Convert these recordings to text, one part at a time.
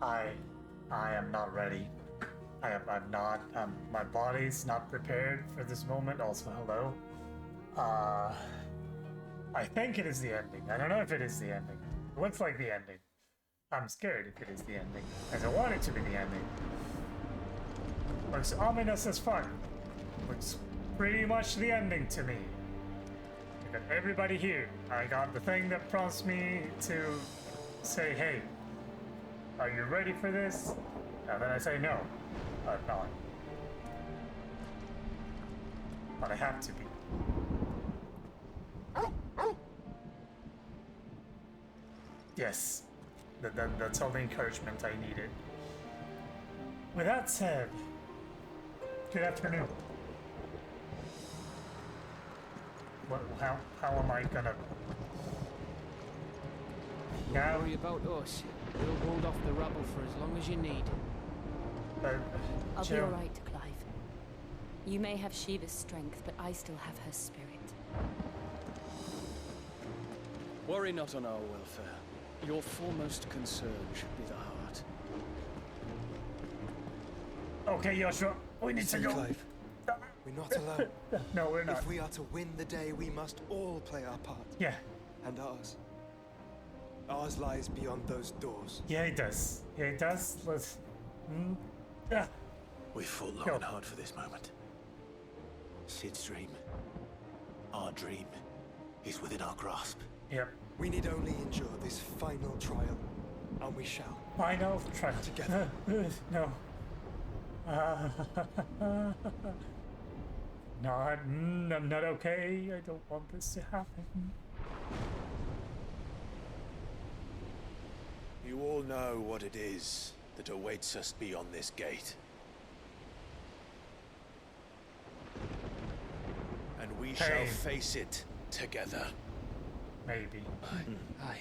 I am not ready. I'm not. My body's not prepared for this moment. Also, hello. I think it is the ending. I don't know if it is the ending. It looks like the ending. I'm scared if it is the ending, as I want it to be the ending. Looks ominous as fuck. Looks pretty much the ending to me. I got everybody here. I got the thing that prompts me to say, hey, are you ready for this? And then I say no, I'm not. But I have to be. Yes, that's all the encouragement I needed. With that said, good afternoon. How am I gonna... Don't worry about us. We'll hold off the rabble for as long as you need. I'll be Jill, alright, Clive. You may have Shiva's strength, but I still have her spirit. Worry not on our welfare. Your foremost concern should be the heart. Okay, Joshua, we need to go. Clive, we're not alone. No, we're not. If we are to win the day, we must all play our part. Yeah. And ours. Ours lies beyond those doors. Yeah, it does. Yeah, it does. Let's... Yeah. We've fought long and hard for this moment. Sid's dream, our dream, is within our grasp. Yep. We need only endure this final trial, and we shall. Final trial. Together. No. Not, I'm not okay. I don't want this to happen. You all know what it is that awaits us beyond this gate. And we shall face it together. Maybe. Aye.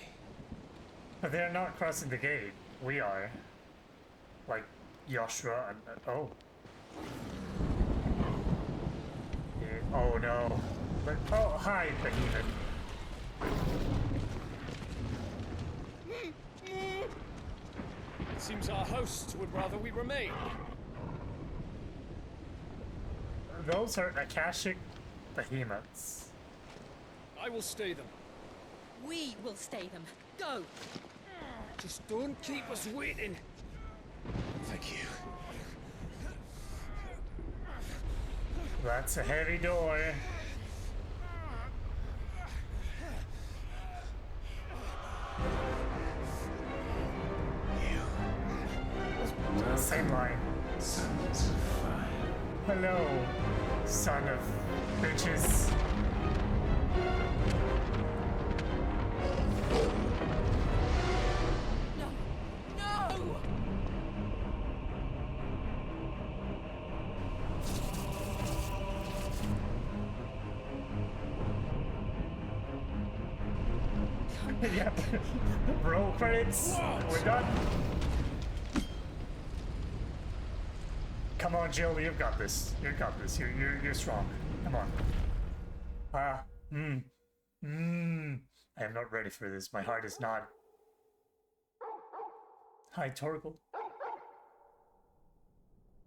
But they're not crossing the gate. We are. Like, Joshua and... oh. Yeah, oh no. But, oh, hi, Behemoth. It seems our hosts would rather we remain. Those are Akashic Behemoths. I will stay them. We will stay them. Go! Just don't keep us waiting. Thank you. That's a heavy door. Same line. Sons of fire. Hello, son of bitches. No! No! Yep. Roll credits. We're done. Come on, Jill. You've got this. You've got this. You're strong. Come on. I am not ready for this. My heart is not. Hi, Torgal.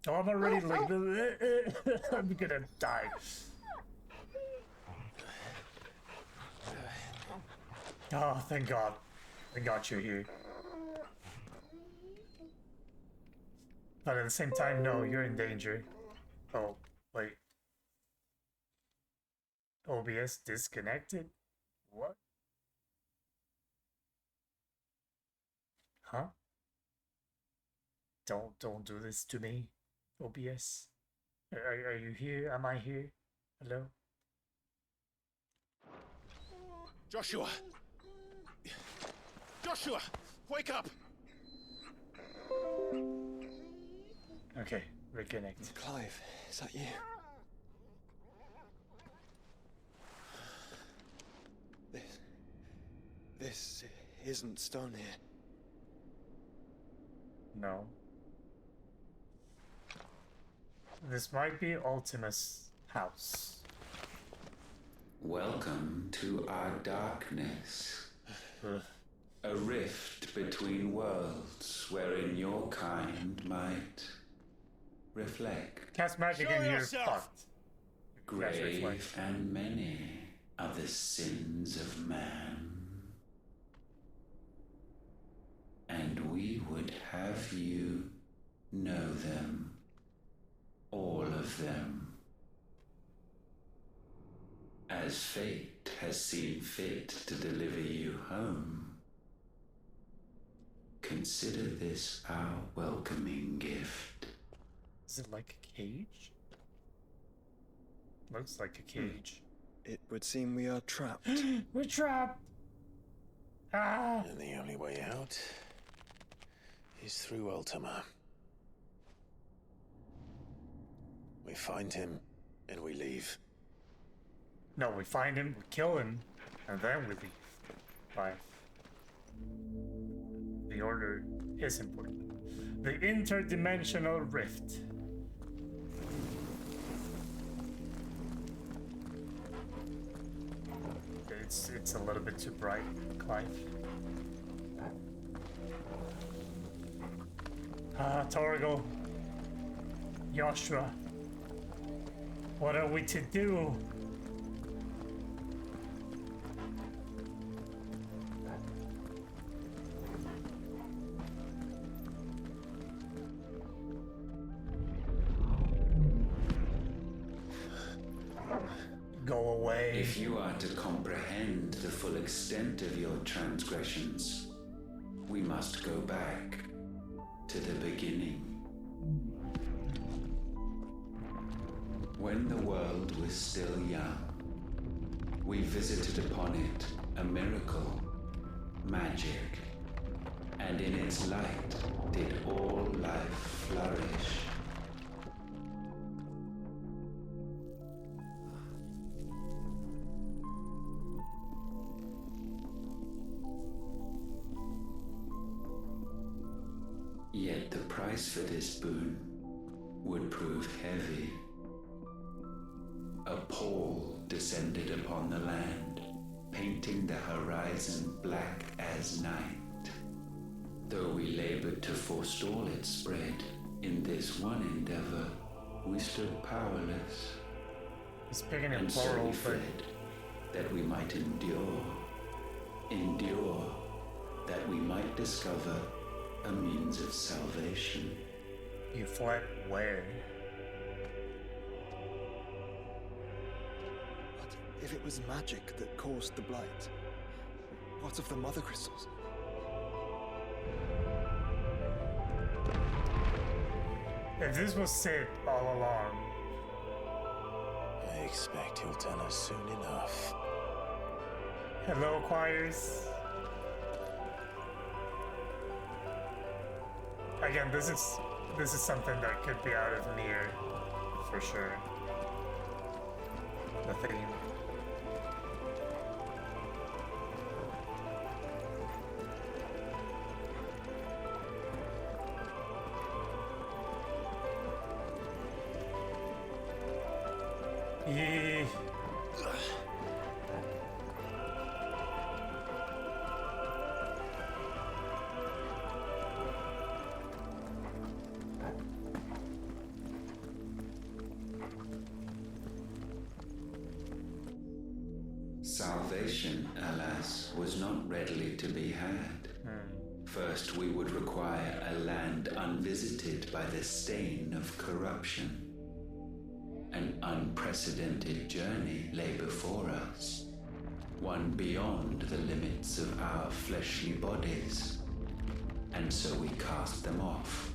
Oh, I'm already like. I'm gonna die. Oh, thank God. Thank God you're here. But at the same time, no, you're in danger. Oh, wait. OBS disconnected? What? Huh? Don't do this to me, OBS. Are you here? Am I here? Hello? Joshua! Joshua! Wake up! Okay, reconnect. Clive, is that you? This isn't stone here. No. This might be Ultima's house. Welcome to our darkness. A rift between worlds wherein your kind might reflect. Cast magic Show and you're yourself! fucked. Cast Grave reflex. and many are the sins of man. And we would have you know them, all of them, as fate has seen fit to deliver you home. Consider this our welcoming gift. Is it like a cage? Looks like a cage. It would seem we are trapped. We're trapped! Ah! And the only way out is through Ultima. We find him, and we leave. No, we find him, we kill him, and then we leave. Bye. The order is important. The interdimensional rift. It's a little bit too bright, Clive. Torgal. Joshua. What are we to do? Go away. If you are to comprehend the full extent of your transgressions, we must go back to the beginning. When the world was still young, we visited upon it a miracle, magic, and in its light did all life flourish. Yet the price for this boon would prove heavy. A pall descended upon the land, painting the horizon black as night. Though we labored to forestall its spread, in this one endeavor, we stood powerless. He's picking in And so plural, we but fled, that we might endure, that we might discover a means of salvation. you fled where? What if it was magic that caused the blight? What of the mother crystals? If this was Sid all along, I expect he'll tell us soon enough. hello, choirs. Again, this is something that could be out of Nier, for sure. The theme. Yeah. Salvation, alas, was not readily to be had. First, we would require a land unvisited by the stain of corruption. An unprecedented journey lay before us, one beyond the limits of our fleshly bodies, and so we cast them off.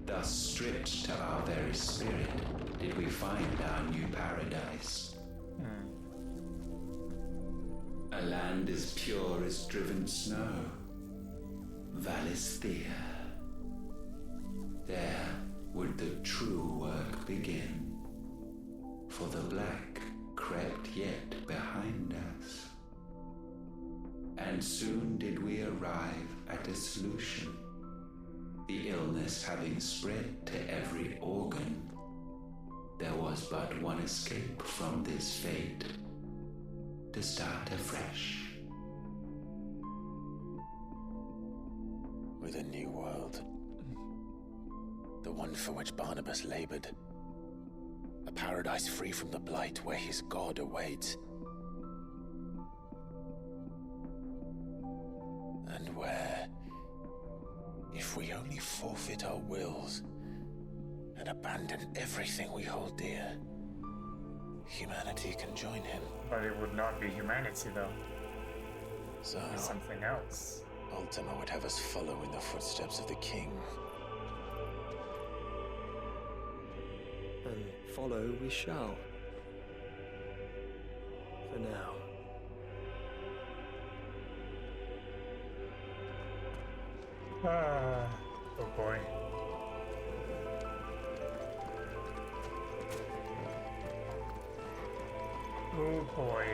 Thus, stripped to our very spirit, did we find our new paradise. A land as pure as driven snow, Valisthea. There would the true work begin, for the black crept yet behind us. And soon did we arrive at a solution, the illness having spread to every organ. There was but one escape from this fate, to start afresh. with a new world. The one for which Barnabas labored. A paradise free from the blight where his god awaits. And where, if we only forfeit our wills and abandon everything we hold dear, humanity can join him. But it would not be humanity, though. So, It's something else. Ultima would have us follow in the footsteps of the king. And follow we shall. For now. Oh boy. Oh boy.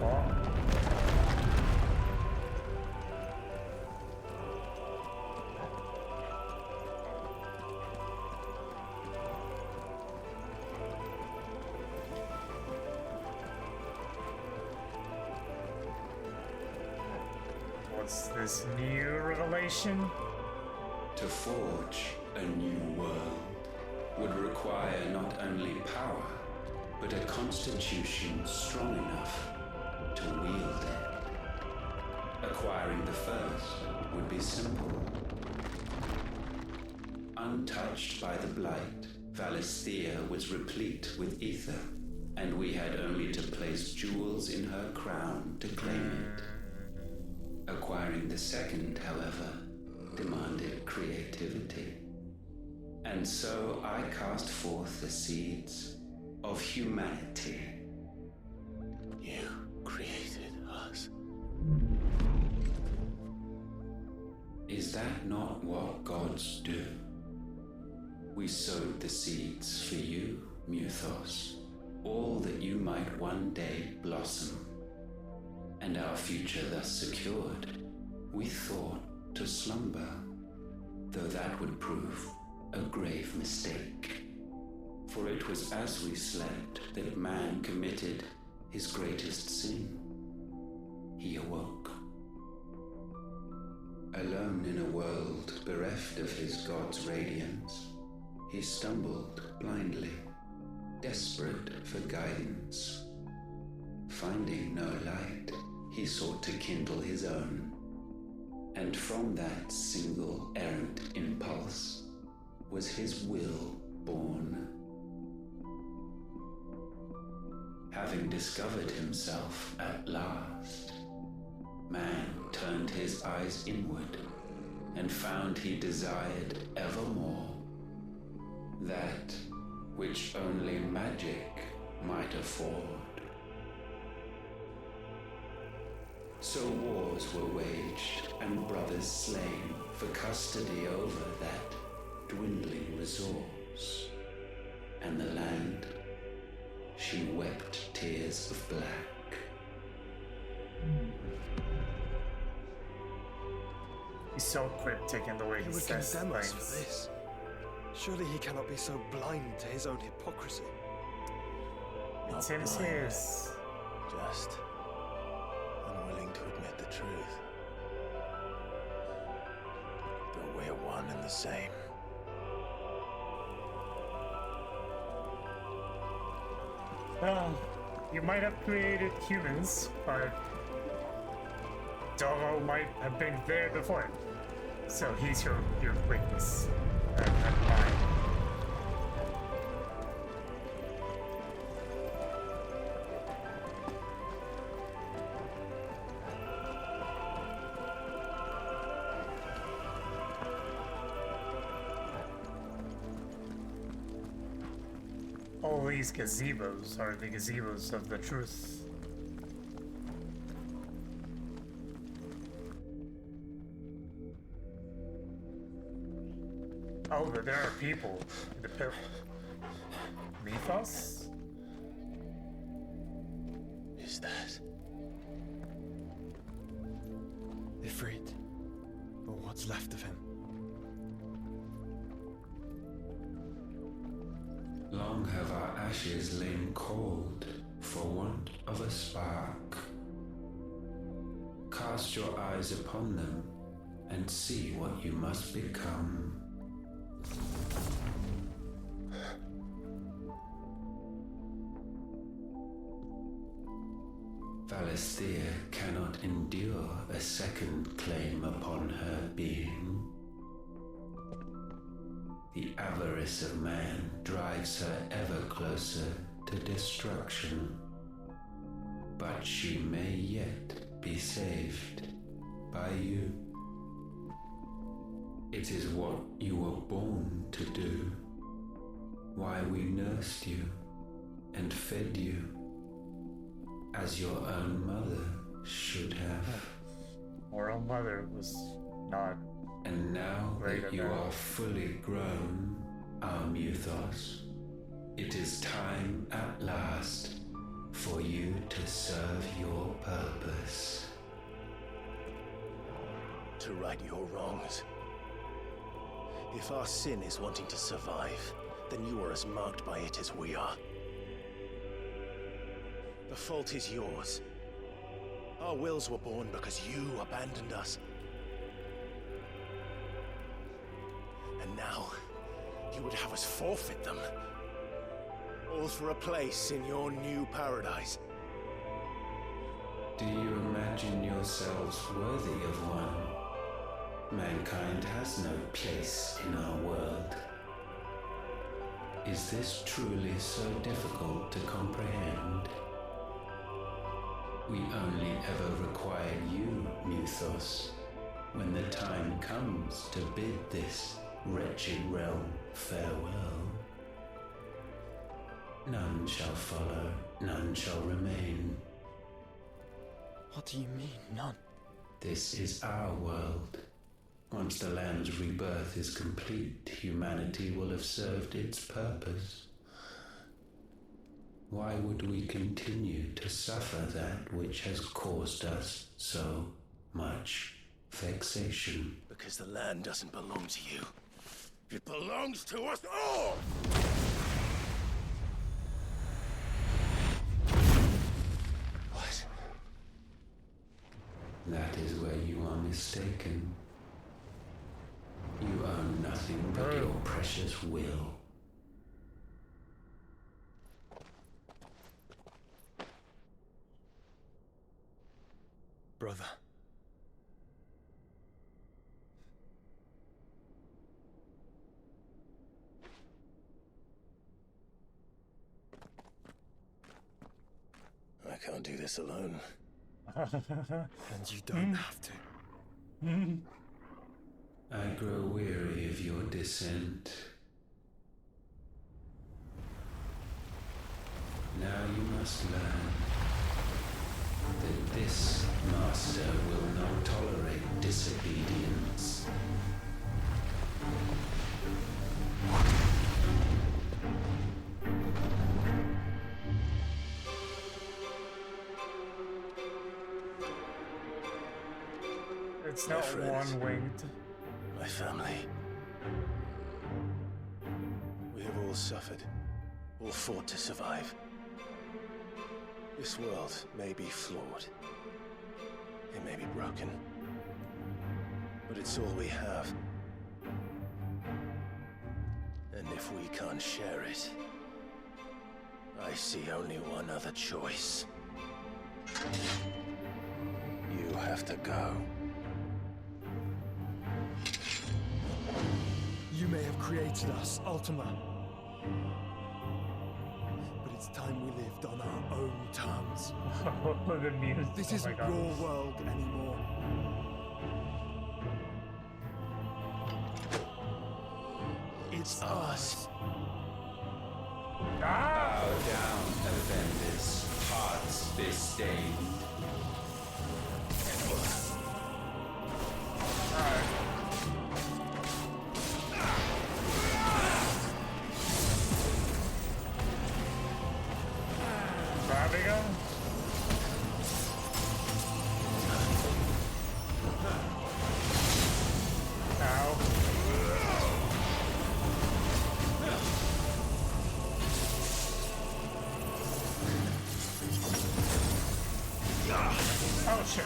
Oh. What's this new revelation? To forge a new world would require not only power, but a constitution strong enough to wield it. Acquiring the first would be simple. Untouched by the blight, Valisthea was replete with ether, and we had only to place jewels in her crown to claim it. Acquiring the second, however, demanded creativity. And so I cast forth the seeds of humanity. You created us. Is that not what gods do? We sowed the seeds for you, Muthos, all that you might one day blossom. And our future thus secured, we thought to slumber, though that would prove a grave mistake. For it was as we slept that man committed his greatest sin. He awoke. Alone in a world bereft of his god's radiance, he stumbled blindly, desperate for guidance. Finding no light, he sought to kindle his own. And from that single errant impulse was his will born. Having discovered himself at last, man turned his eyes inward and found he desired evermore that which only magic might afford. So wars were waged and brothers slain for custody over that dwindling resource. And the land, she wept tears of black. He's so cryptic in the way He he would says condemn us for things. this. Surely he cannot be so blind to his own hypocrisy. It's him serious. Just unwilling to admit the truth. Though we're one and the same. Well, you might have created humans, but Dolo might have been there before. So he's your weakness. And mine. All these gazebos are the gazebos of the truth. Oh, but there are people in the pit. Mythos? Is that? Ifrit. Or what's left of him. Long have our ashes lain cold for want of a spark cast your eyes upon them and see what you must become. Valisthea cannot endure a second claim upon her being. The avarice of man drives her ever closer to destruction. But she may yet be saved by you. It is what you were born to do, why we nursed you and fed you, as your own mother should have. Our own mother was not. And now Great that you enough. are fully grown, our Muthos, it is time at last for you to serve your purpose. To right your wrongs. If our sin is wanting to survive, then you are as marked by it as we are. The fault is yours. Our wills were born because you abandoned us. And now, you would have us forfeit them. All for a place in your new paradise. Do you imagine yourselves worthy of one? Mankind has no place in our world. Is this truly so difficult to comprehend? We only ever require you, Muthos, when the time comes to bid this wretched realm farewell. None shall follow, none shall remain. What do you mean, none? This is our world. Once the land's rebirth is complete, humanity will have served its purpose. Why would we continue to suffer that which has caused us so much vexation? Because the land doesn't belong to you. It belongs to us all! What? That is where you are mistaken. You own nothing but your precious will. Brother. I can't do this alone. And you don't have to. I grow weary of your dissent. Now you must learn that this master will not tolerate disobedience. It's not friends. one-winged. My family. We have all suffered, all fought to survive. This world may be flawed. It may be broken. But it's all we have. And if we can't share it, I see only one other choice. You have to go. You may have created us, Ultima. But it's time we lived on our own terms. The music. This Oh isn't my God. your world anymore. It's ours. Bow down, offenders, hearts disdained. Grabbing him. Ow. Oh shit.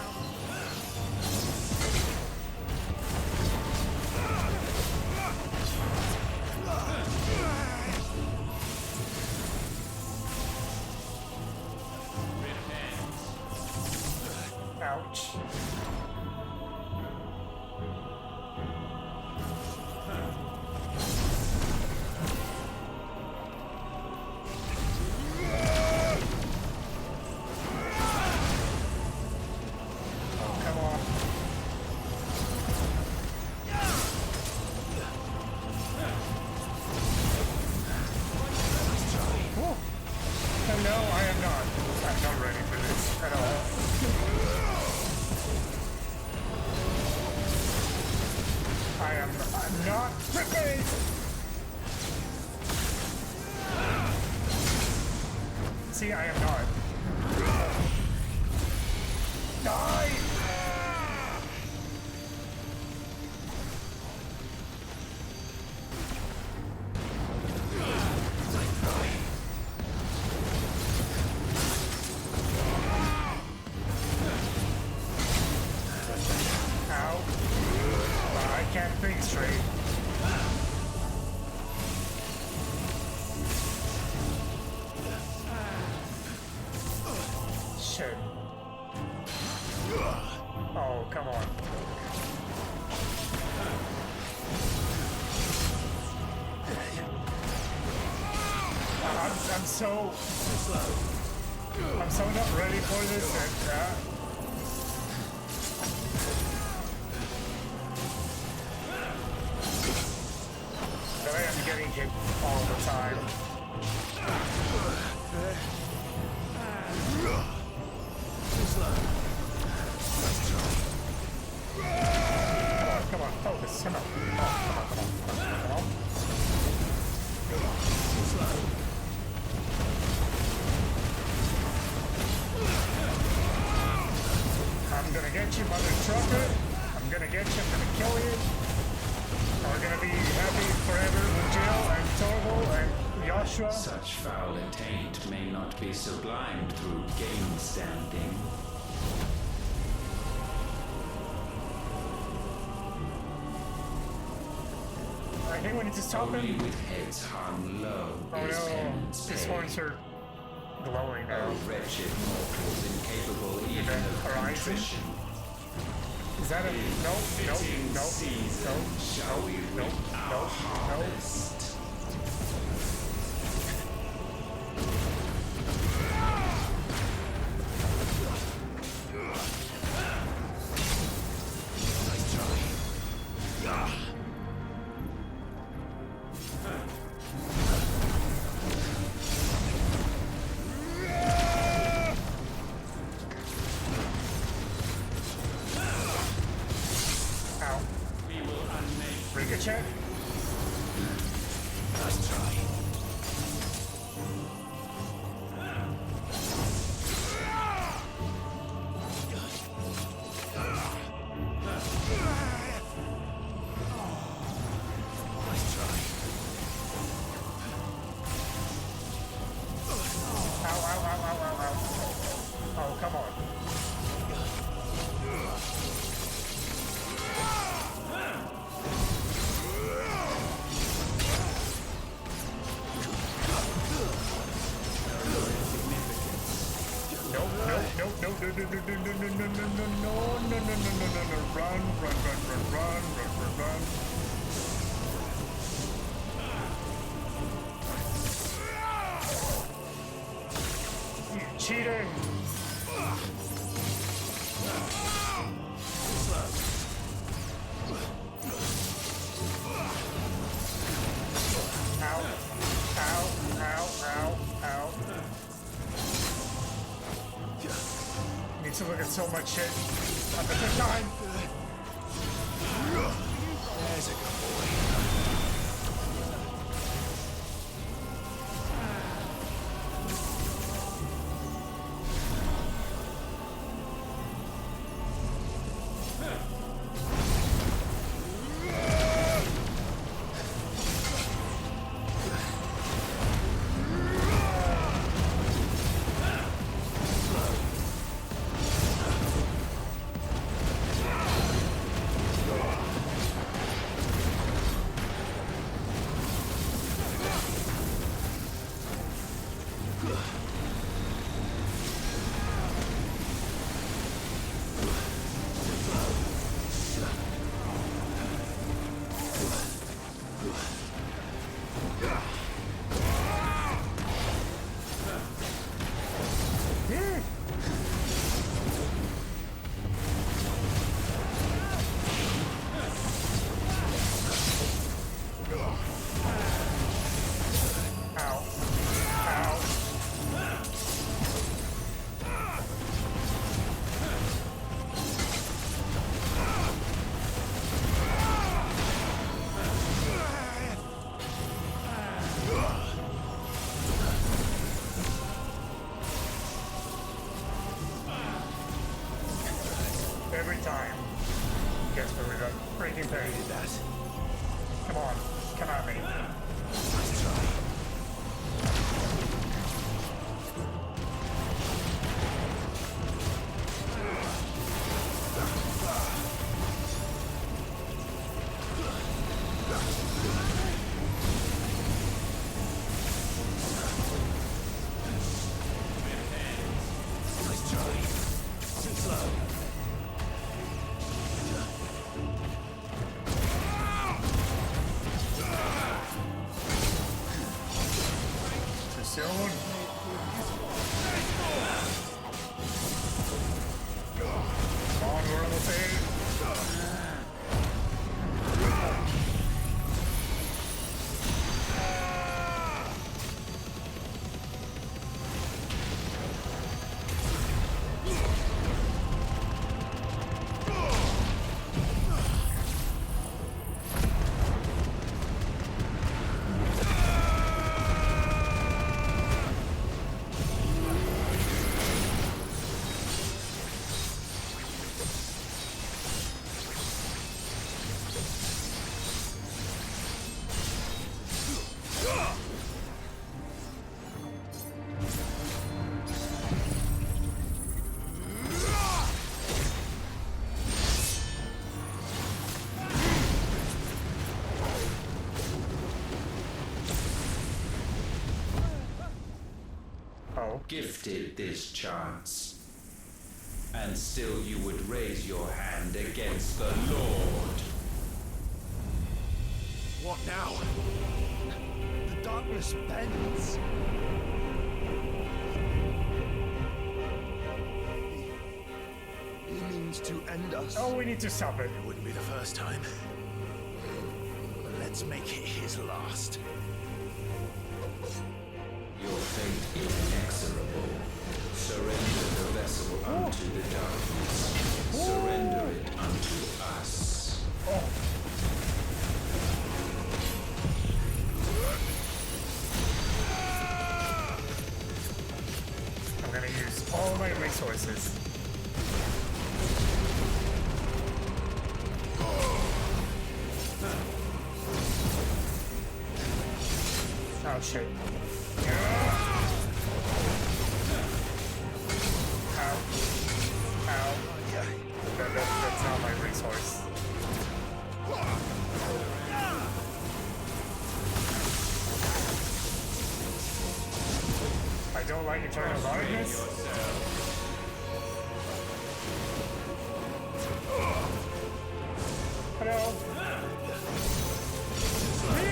Ouch. Oh, come on. Whew. No, I am not. I'm not ready for this at all. I'm not prepared. See, I am not. Die! Ow. I can't think straight. Shit. Oh, come on. I'm so not ready for this and I am getting hit all the time. Come on, focus, come on. Oh, come on. I'm gonna get you, mother trucker. I'm gonna get you, I'm gonna kill you. We're gonna be happy forever with Jill and Torval and Joshua. Such foul intent may not be sublimed through game standing. I think we need to stop Only him. with heads hung low Oh is no, penance his paid. horns are glowing now. Oh, wretched mortals incapable even of Horizon? contrition. Is that a no? Shall we reap our harvest? Ow. Ricochet? Nice try. Ow. Oh, come on. No. Run. You cheating! Ow. Need to look at so much shit at the same time. There's a good boy. every time. Guess we're with a freaking pain. Come on, come at me. Let's try. Gifted this chance, and still you would raise your hand against the Lord. What now? The darkness bends. He means to end us. Oh, we need to stop it. It wouldn't be the first time. Let's make it his last. Your fate inexorable. Surrender the vessel unto the darkness. Surrender it unto us. I'm gonna use all my resources. Oh shit. Ow. That's not my resource. I don't like eternal darkness. Hello. Me?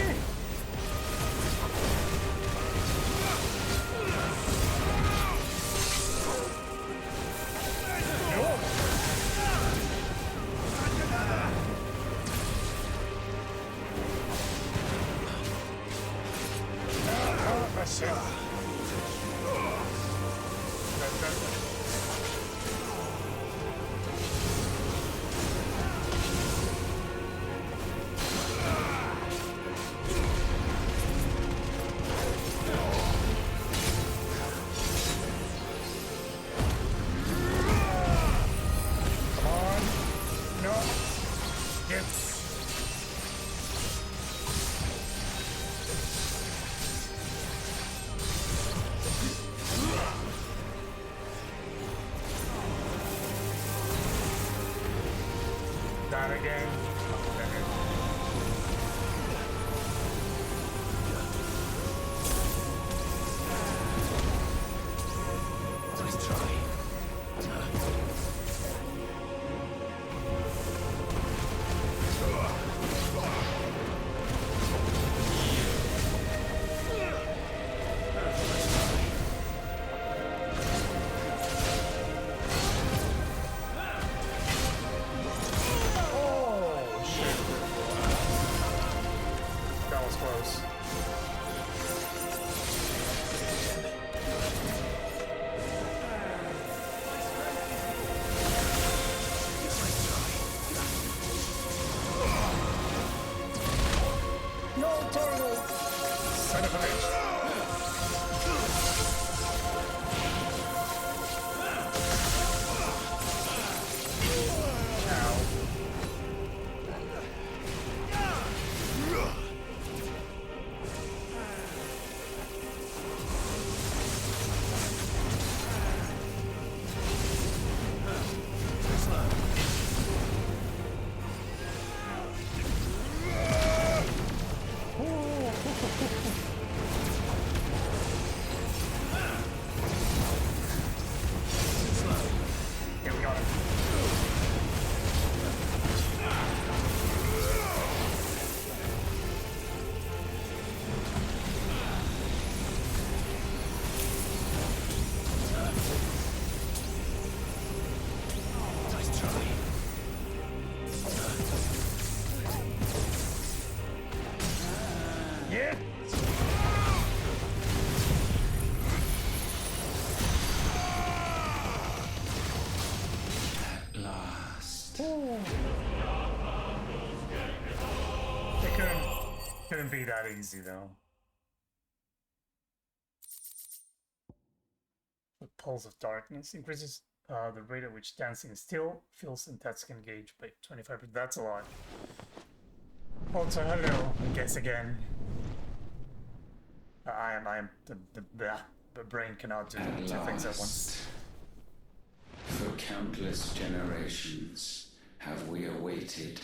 That again. Let's try. Ooh. It couldn't be that easy though. The Pulse of Darkness increases the rate at which dancing still feels intense engaged by 25%. That's a lot. Also, hello, guess again. I am the brain cannot do two things at once. For countless generations have we awaited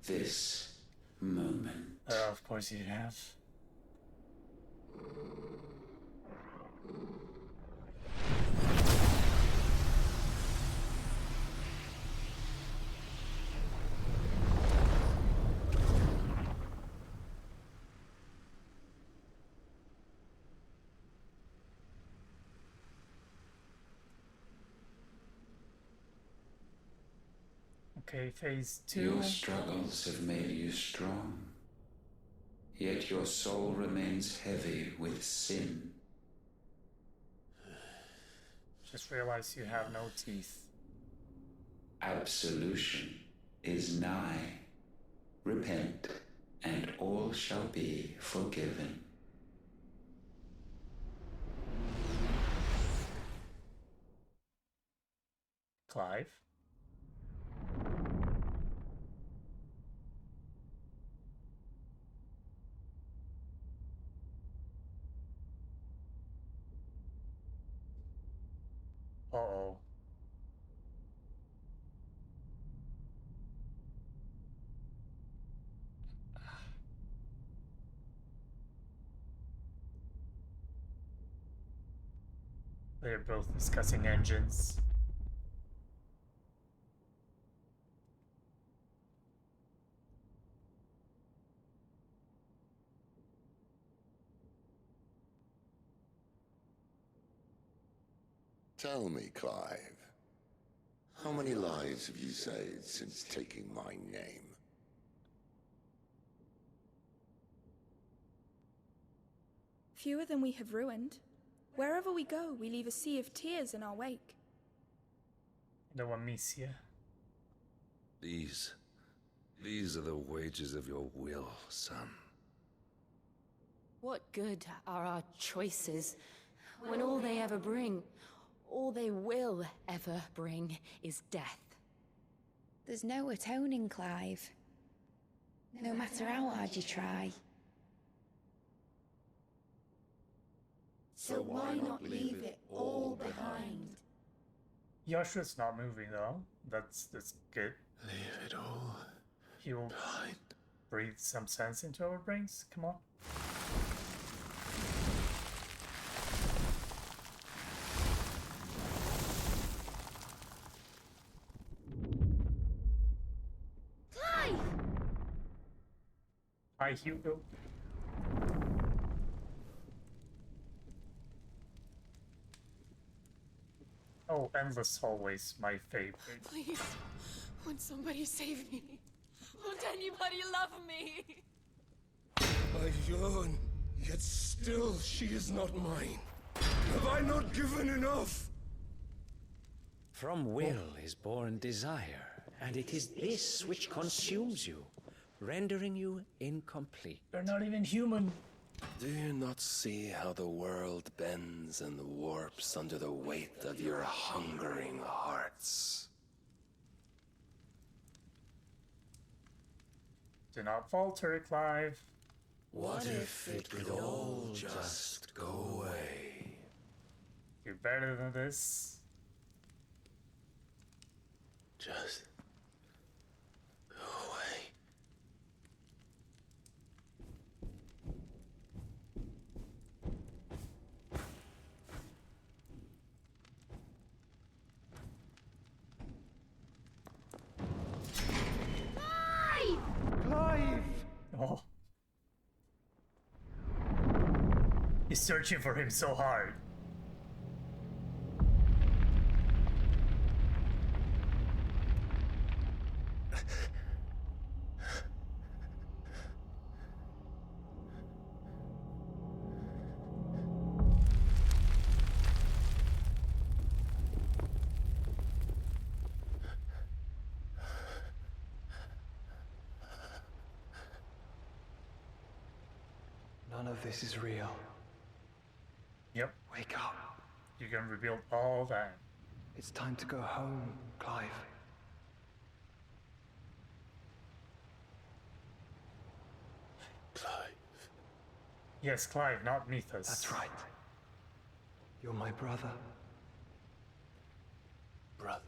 this moment. Of course you have. Okay, phase 2. Your struggles have made you strong, yet your soul remains heavy with sin. Just realized you have no teeth. Absolution is nigh. Repent, and all shall be forgiven. Clive? Uh-oh. They're both discussing engines. Tell me, Clive, how many lives have you saved since taking my name? Fewer than we have ruined. Wherever we go, we leave a sea of tears in our wake. No Amicia. These are the wages of your will, son. What good are our choices when all they ever bring, all they will ever bring, is death? There's no atoning, Clive. No matter how hard you try. So why not leave it all behind? Yoshua's not moving though. That's good. Leave it all He will behind. breathe some sense into our brains. Come on. Clive! Hi, Hugo. Oh, endless hallways, my favorite. Please, won't somebody save me? Won't anybody love me? I yearn, yet still she is not mine. Have I not given enough? From will is born desire, and it is this which consumes you, rendering you incomplete. They're not even human. Do you not see how the world bends and warps under the weight of your hungering hearts? Do not falter, Clive. What if it could all just go away? You're better than this. Just go away. Clive! Oh. He's searching for him so hard. of this is real. Yep. Wake up. You can rebuild all that. It's time to go home, Clive. Clive. Yes, Clive, not Mythos. That's right. You're my brother. Brother.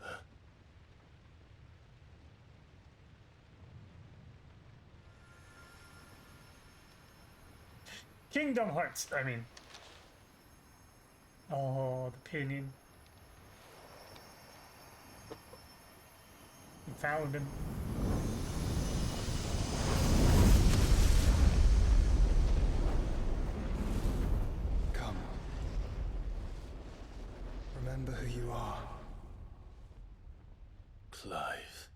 Kingdom Hearts, I mean. Oh, the painting. We found him. Come. Remember who you are. Clive.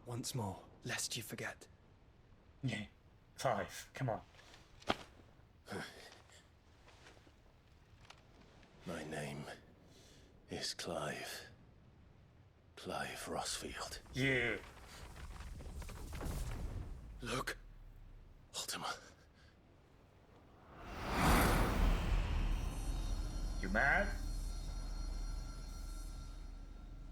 Once more, lest you forget. Yeah. Clive, come on. My name is Clive. Clive Rossfield. Yeah. Look. Ultima. You mad?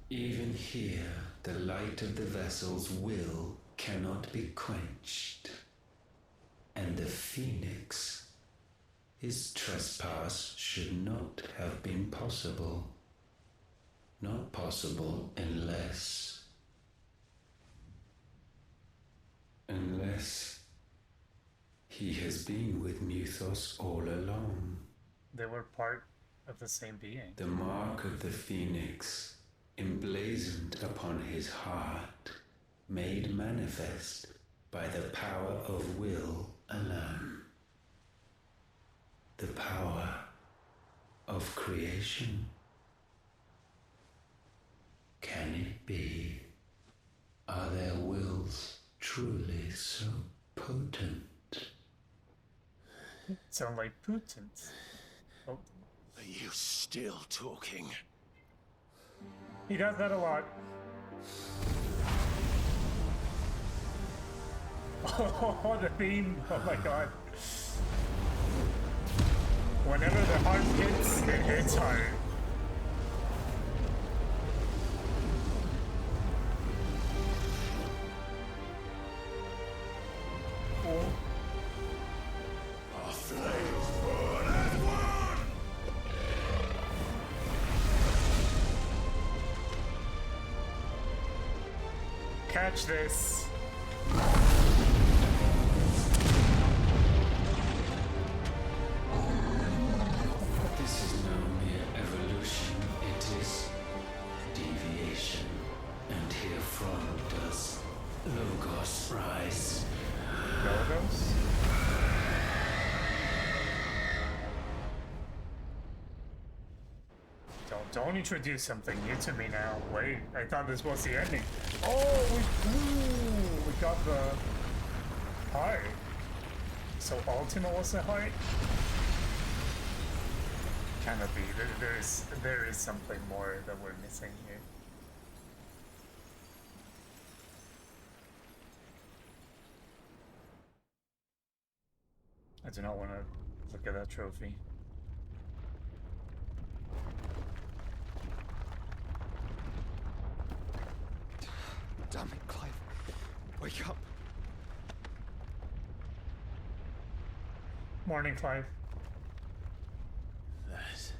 Even here, the light of the vessel's will cannot be quenched. And the Phoenix, his trespass should not have been possible. Not possible unless he has been with Mythos all along. They were part of the same being. The mark of the Phoenix, emblazoned upon his heart, made manifest by the power of will alone. The power of creation. Can it be? Are their wills truly so potent? Sound like Putin's. Oh. Are you still talking? He does that a lot. Oh, the theme. Oh my god. Whenever the heart hits, it hits hard. Oh. Our flames burn as one! Catch this. This is no mere evolution, it is deviation. And herefrom does Logos rise. Logos? Don't introduce something new to me now. Wait, I thought this was the ending. Oh, we got the heart. So Ultima was the heart? Cannot be. There is something more that we're missing here. I do not want to look at that trophy. Damn it, Clive. Wake up. Morning, Clive. That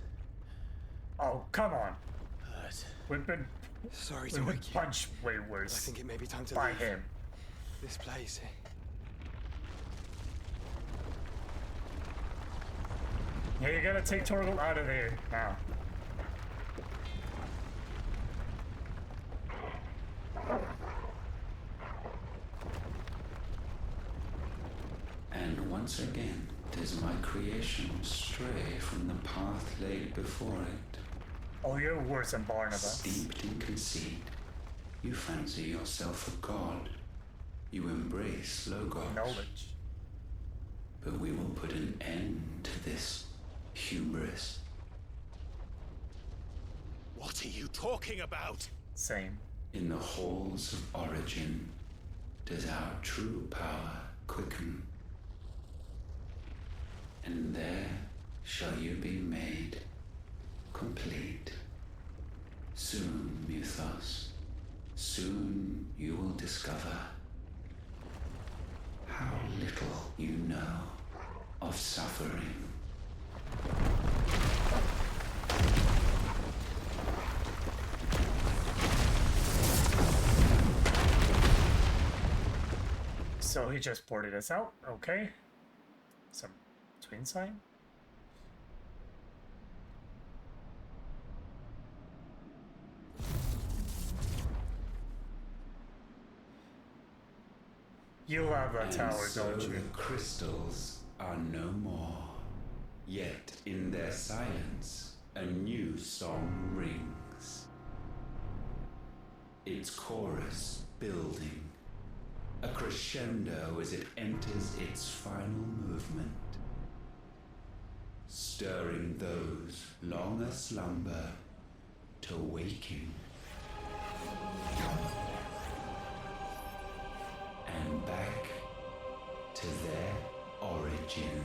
Oh, come on. hurt. We've been Sorry to we've been wake you. punched way worse I think it may be time to by leave. him. This place. Yeah, you gotta take Torgal out of there now. And once again does my creation stray from the path laid before it. Oh, you're worse than Barnabas. Steeped in conceit, you fancy yourself a god. You embrace Logos. Knowledge. But we will put an end to this hubris. What are you talking about? Same. In the halls of origin does our true power quicken. And there shall you be made complete. Soon, Mythos, soon you will discover how little you know of suffering. So he just ported us out, okay. Some twin sign? You have a tower, don't you? The crystals are no more. Yet in their silence, a new song rings. Its chorus building, a crescendo as it enters its final movement, stirring those long aslumber to waking. And back to their origin.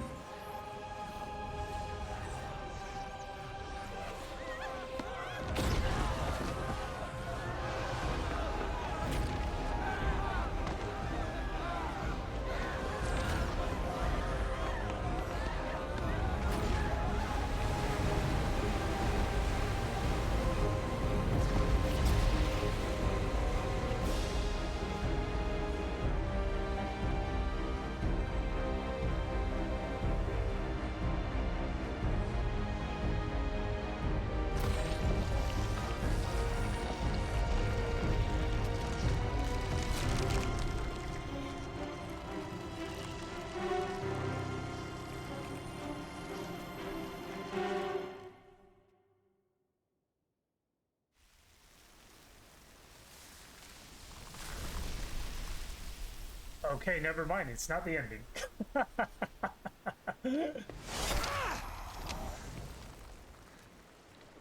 Okay, never mind. It's not the ending.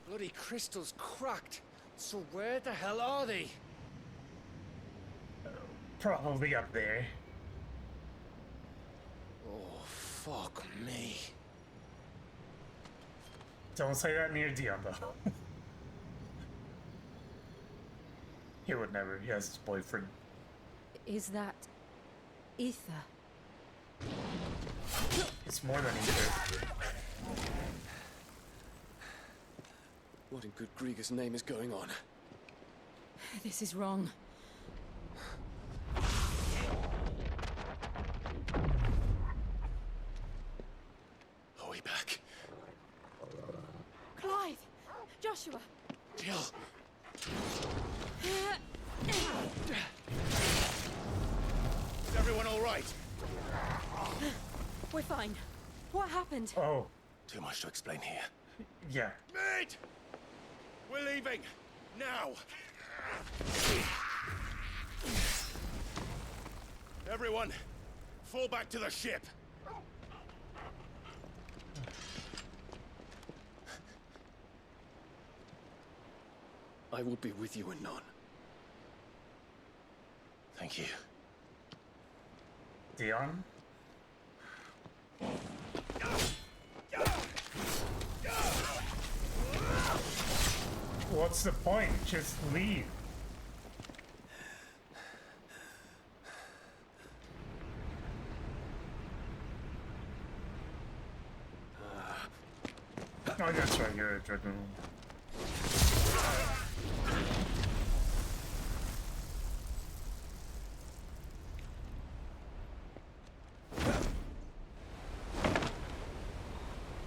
Bloody crystal's cracked. So where the hell are they? Probably up there. Oh, fuck me. Don't say that near Dion, though. He would never. He has his boyfriend. Is that ether? It's more than ether. What in good Grieger's name is going on? This is wrong. Are we back? Clive! Joshua! Jill! Is everyone all right? We're fine. What happened? Oh. Too much to explain here. Yeah. Mate! We're leaving! Now! Everyone, fall back to the ship! I will be with you anon. Thank you. Dion? What's the point? Just leave. Oh, that's right, you're a dragoon.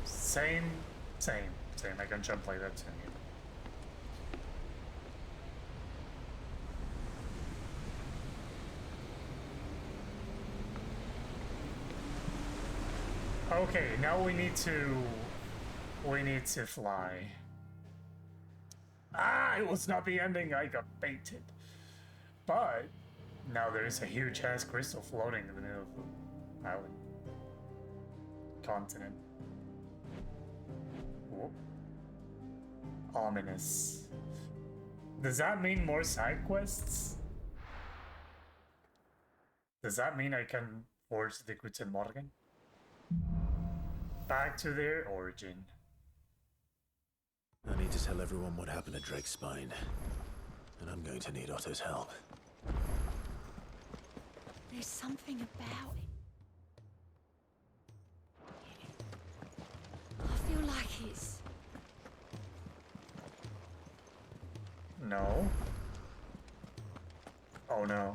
Same. I can jump like that too. Okay, now we need to fly. Ah, it was not the ending. I got baited. But now there is a huge ass crystal floating in the middle of the island. Continent. Whoop. Ominous. Does that mean more side quests? Does that mean I can forge the Guten Morgen? Back to their origin. I need to tell everyone what happened at Drake's Spine. And I'm going to need Otto's help. There's something about it. I feel like it's... No. Oh no.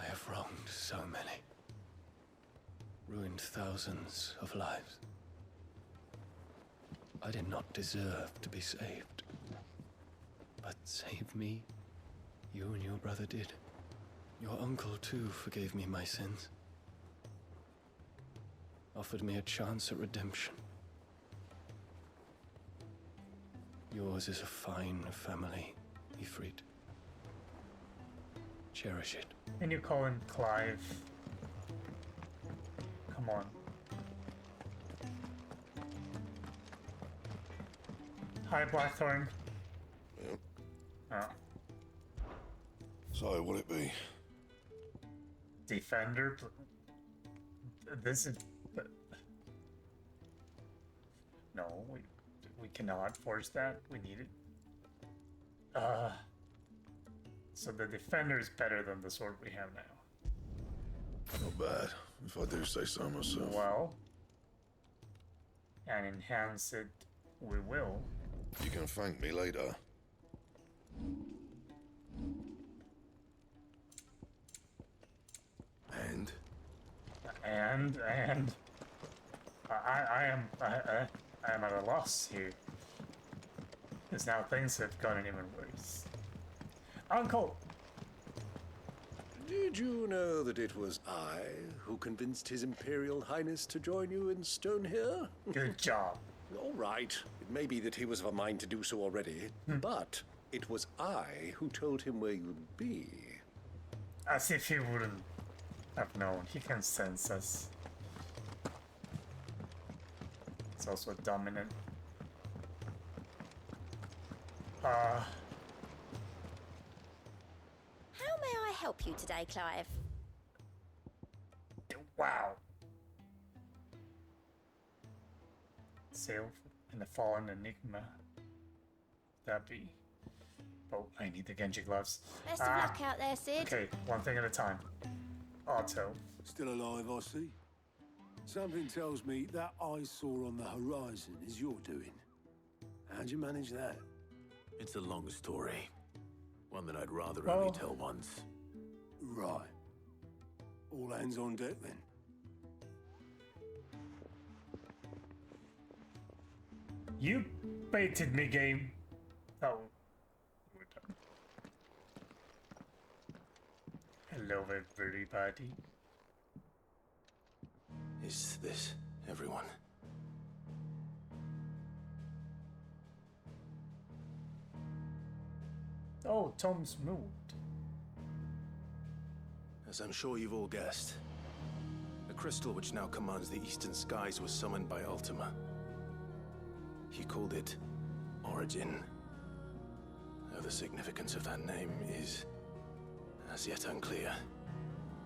I have wronged so many. Ruined thousands of lives. I did not deserve to be saved. But save me, you and your brother did. Your uncle too forgave me my sins. Offered me a chance at redemption. Yours is a fine family, Ifrit. Cherish it. And you call him Clive. Come on. Hi, Blackthorn. Yep. Oh. So, what'll it be? Defender. This is. No, we cannot force that. We need it. So the defender is better than the sword we have now. Not bad, if I do say so myself. Well, and enhance it we will. You can thank me later. And I am at a loss here. Because now things have gotten even worse. Uncle! Did you know that it was I who convinced His Imperial Highness to join you in Stonehere? Good job. All right. It may be that he was of a mind to do so already, but it was I who told him where you'd be. As if he wouldn't have known. He can sense us. It's also dominant. How may I help you today, Clive? Wow. Sail in the fallen enigma. That'd be. Oh, I need the Genji gloves. Best of luck out there, Sid. Okay, one thing at a time. Otto. Still alive, I see. Something tells me that eyesore on the horizon is your doing. How'd you manage that? It's a long story. One that I'd rather only tell once. Right. All hands on deck, then. You baited me, game. Oh. We're done. Hello, everybody. Is this everyone? Oh, Tom's moved. As I'm sure you've all guessed, the crystal which now commands the eastern skies was summoned by Ultima. He called it Origin. Though the significance of that name is as yet unclear.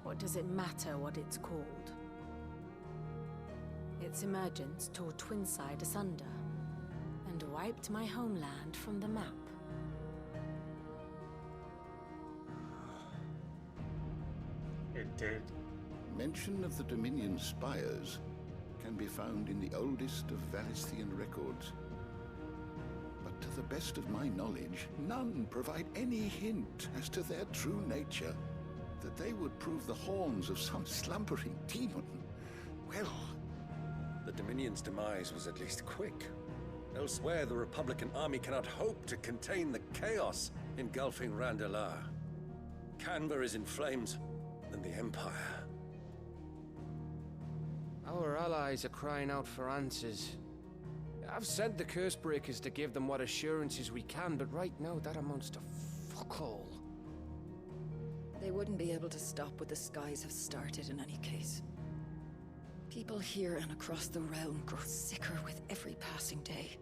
What does it matter what it's called? Its emergence tore Twinside asunder and wiped my homeland from the map. It did. Mention of the Dominion spires can be found in the oldest of Variscian records. But to the best of my knowledge, none provide any hint as to their true nature. That they would prove the horns of some slumbering demon. Well, the Dominion's demise was at least quick. Elsewhere, the Republican army cannot hope to contain the chaos engulfing Randalar. Canberra is in flames, and the Empire. Our allies are crying out for answers. I've sent the Cursebreakers to give them what assurances we can, but right now that amounts to fuck all. They wouldn't be able to stop what the skies have started in any case. People here and across the realm grow sicker with every passing day.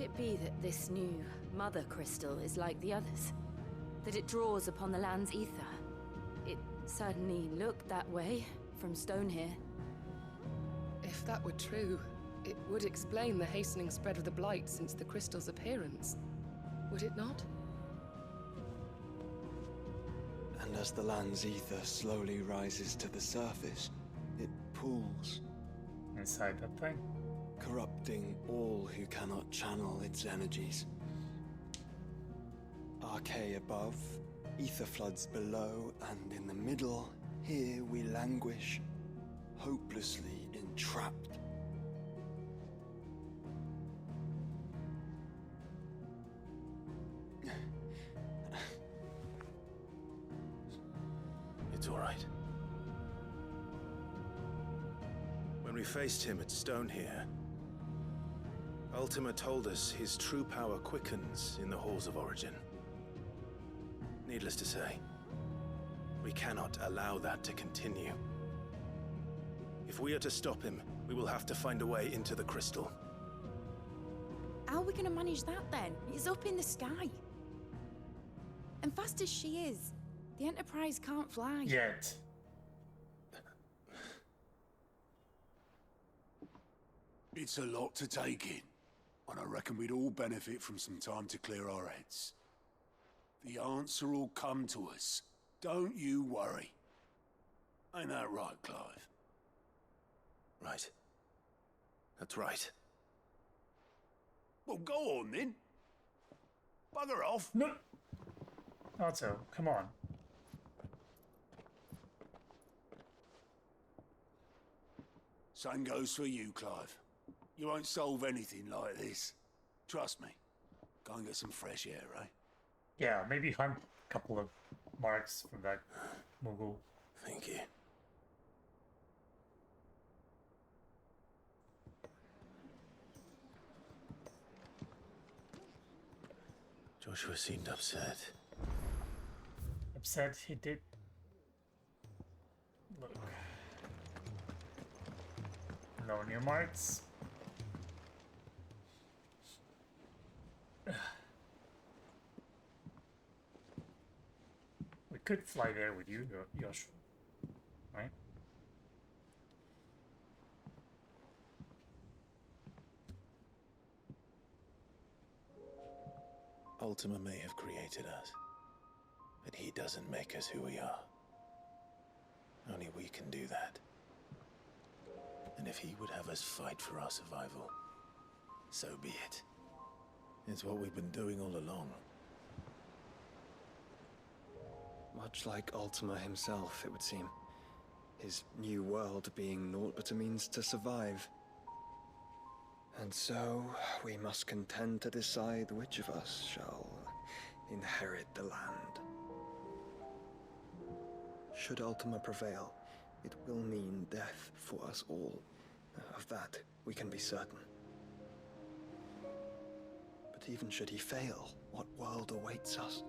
it be that this new mother crystal is like the others? That it draws upon the land's ether? It certainly looked that way from stone here. If that were true, it would explain the hastening spread of the Blight since the crystal's appearance. Would it not? And as the land's ether slowly rises to the surface, it pools. Inside that thing? Corrupting all who cannot channel its energies. Archay above, ether floods below, and in the middle, here we languish, hopelessly entrapped. It's all right. When we faced him at Stone here, Ultima told us his true power quickens in the Halls of Origin. Needless to say, we cannot allow that to continue. If we are to stop him, we will have to find a way into the crystal. How are we gonna manage that then? It's up in the sky. And fast as she is, the Enterprise can't fly. Yet. It's a lot to take in, and I reckon we'd all benefit from some time to clear our heads. The answer will come to us. Don't you worry. Ain't that right, Clive? Right. That's right. Well, go on then. Bugger off. No. Otto, come on. Same goes for you, Clive. You won't solve anything like this. Trust me. Go and get some fresh air, eh? Yeah, maybe hunt a couple of marks from that Moogle. Thank you. Joshua seemed upset. Upset he did. Look. No new marks. We could fly there with you, Joshua. Right? Ultima may have created us, but he doesn't make us who we are. Only we can do that. And if he would have us fight for our survival, so be it. It's what we've been doing all along. Much like Ultima himself, it would seem. His new world being naught but a means to survive. And so, we must contend to decide which of us shall inherit the land. Should Ultima prevail, it will mean death for us all. Of that, we can be certain. But even should he fail, what world awaits us?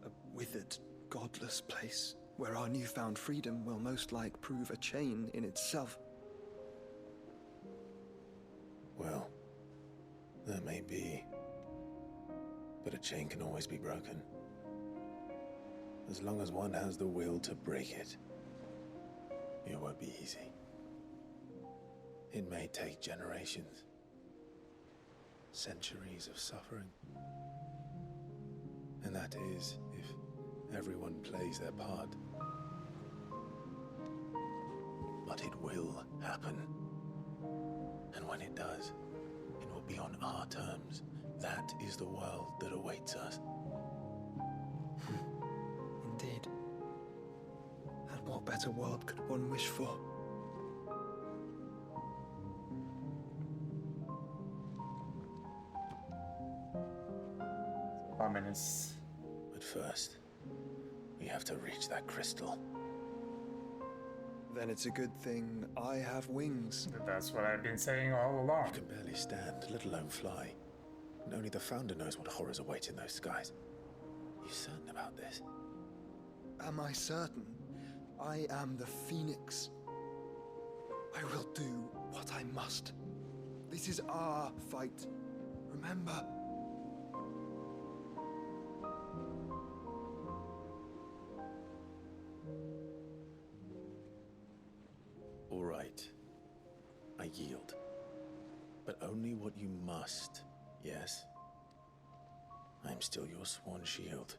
A withered, godless place, where our newfound freedom will most like prove a chain in itself. Well, that may be. But a chain can always be broken. As long as one has the will to break it, it won't be easy. It may take generations, centuries of suffering. And that is if everyone plays their part. But it will happen. And when it does, it will be on our terms. That is the world that awaits us. Indeed. And what better world could one wish for? Ominous. But first, we have to reach that crystal. Then it's a good thing I have wings. That's what I've been saying all along. You can barely stand, let alone fly. And only the Founder knows what horrors await in those skies. You certain about this? Am I certain? I am the Phoenix. I will do what I must. This is our fight. Remember? All right. I yield. But only what you must, yes? I'm still your sworn shield.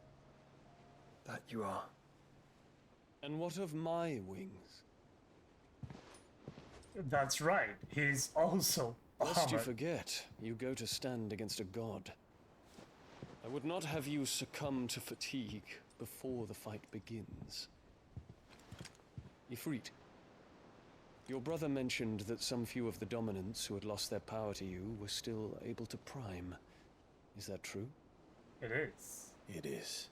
That you are. And what of my wings? That's right. He's also Lest you armored. forget, you go to stand against a god. I would not have you succumb to fatigue before the fight begins. Ifrit, your brother mentioned that some few of the dominants who had lost their power to you were still able to prime. Is that true? It is. It is.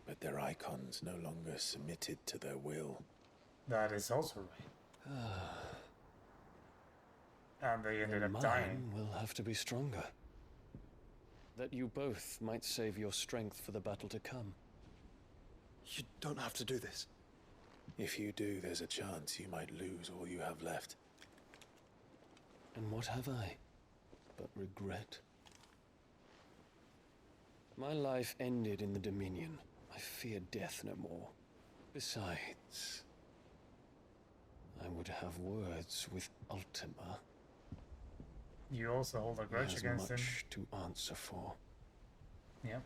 But their icons no longer submitted to their will. That is also right. And they ended Then up dying. mine will have to be stronger. That you both might save your strength for the battle to come. You don't have to do this. If you do, there's a chance you might lose all you have left. And what have I but regret? My life ended in the Dominion. I fear death no more. Besides, I would have words with Ultima. You also hold a grudge He has against him. much to answer for. Yep.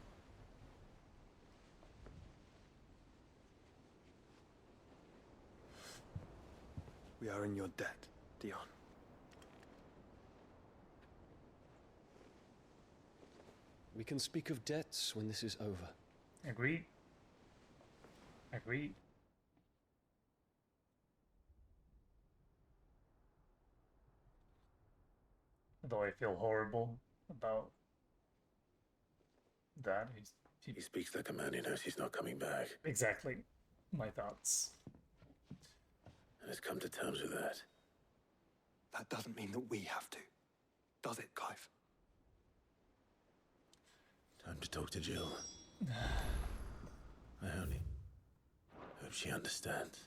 We are in your debt, Dion. We can speak of debts when this is over. Agreed. Agreed. Though I feel horrible about that. He speaks like a man who knows he's not coming back. Exactly my thoughts. And has come to terms with that. That doesn't mean that we have to, does it, Clive? Time to talk to Jill. I only hope she understands.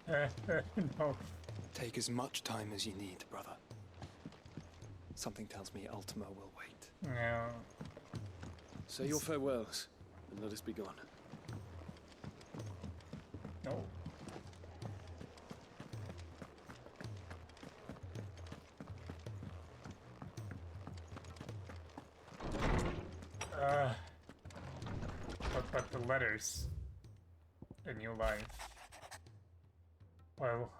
No. Take as much time as you need, brother. Something tells me Ultima will wait. No. Say your farewells, and let us be gone. No. But the letters. A new life. Well,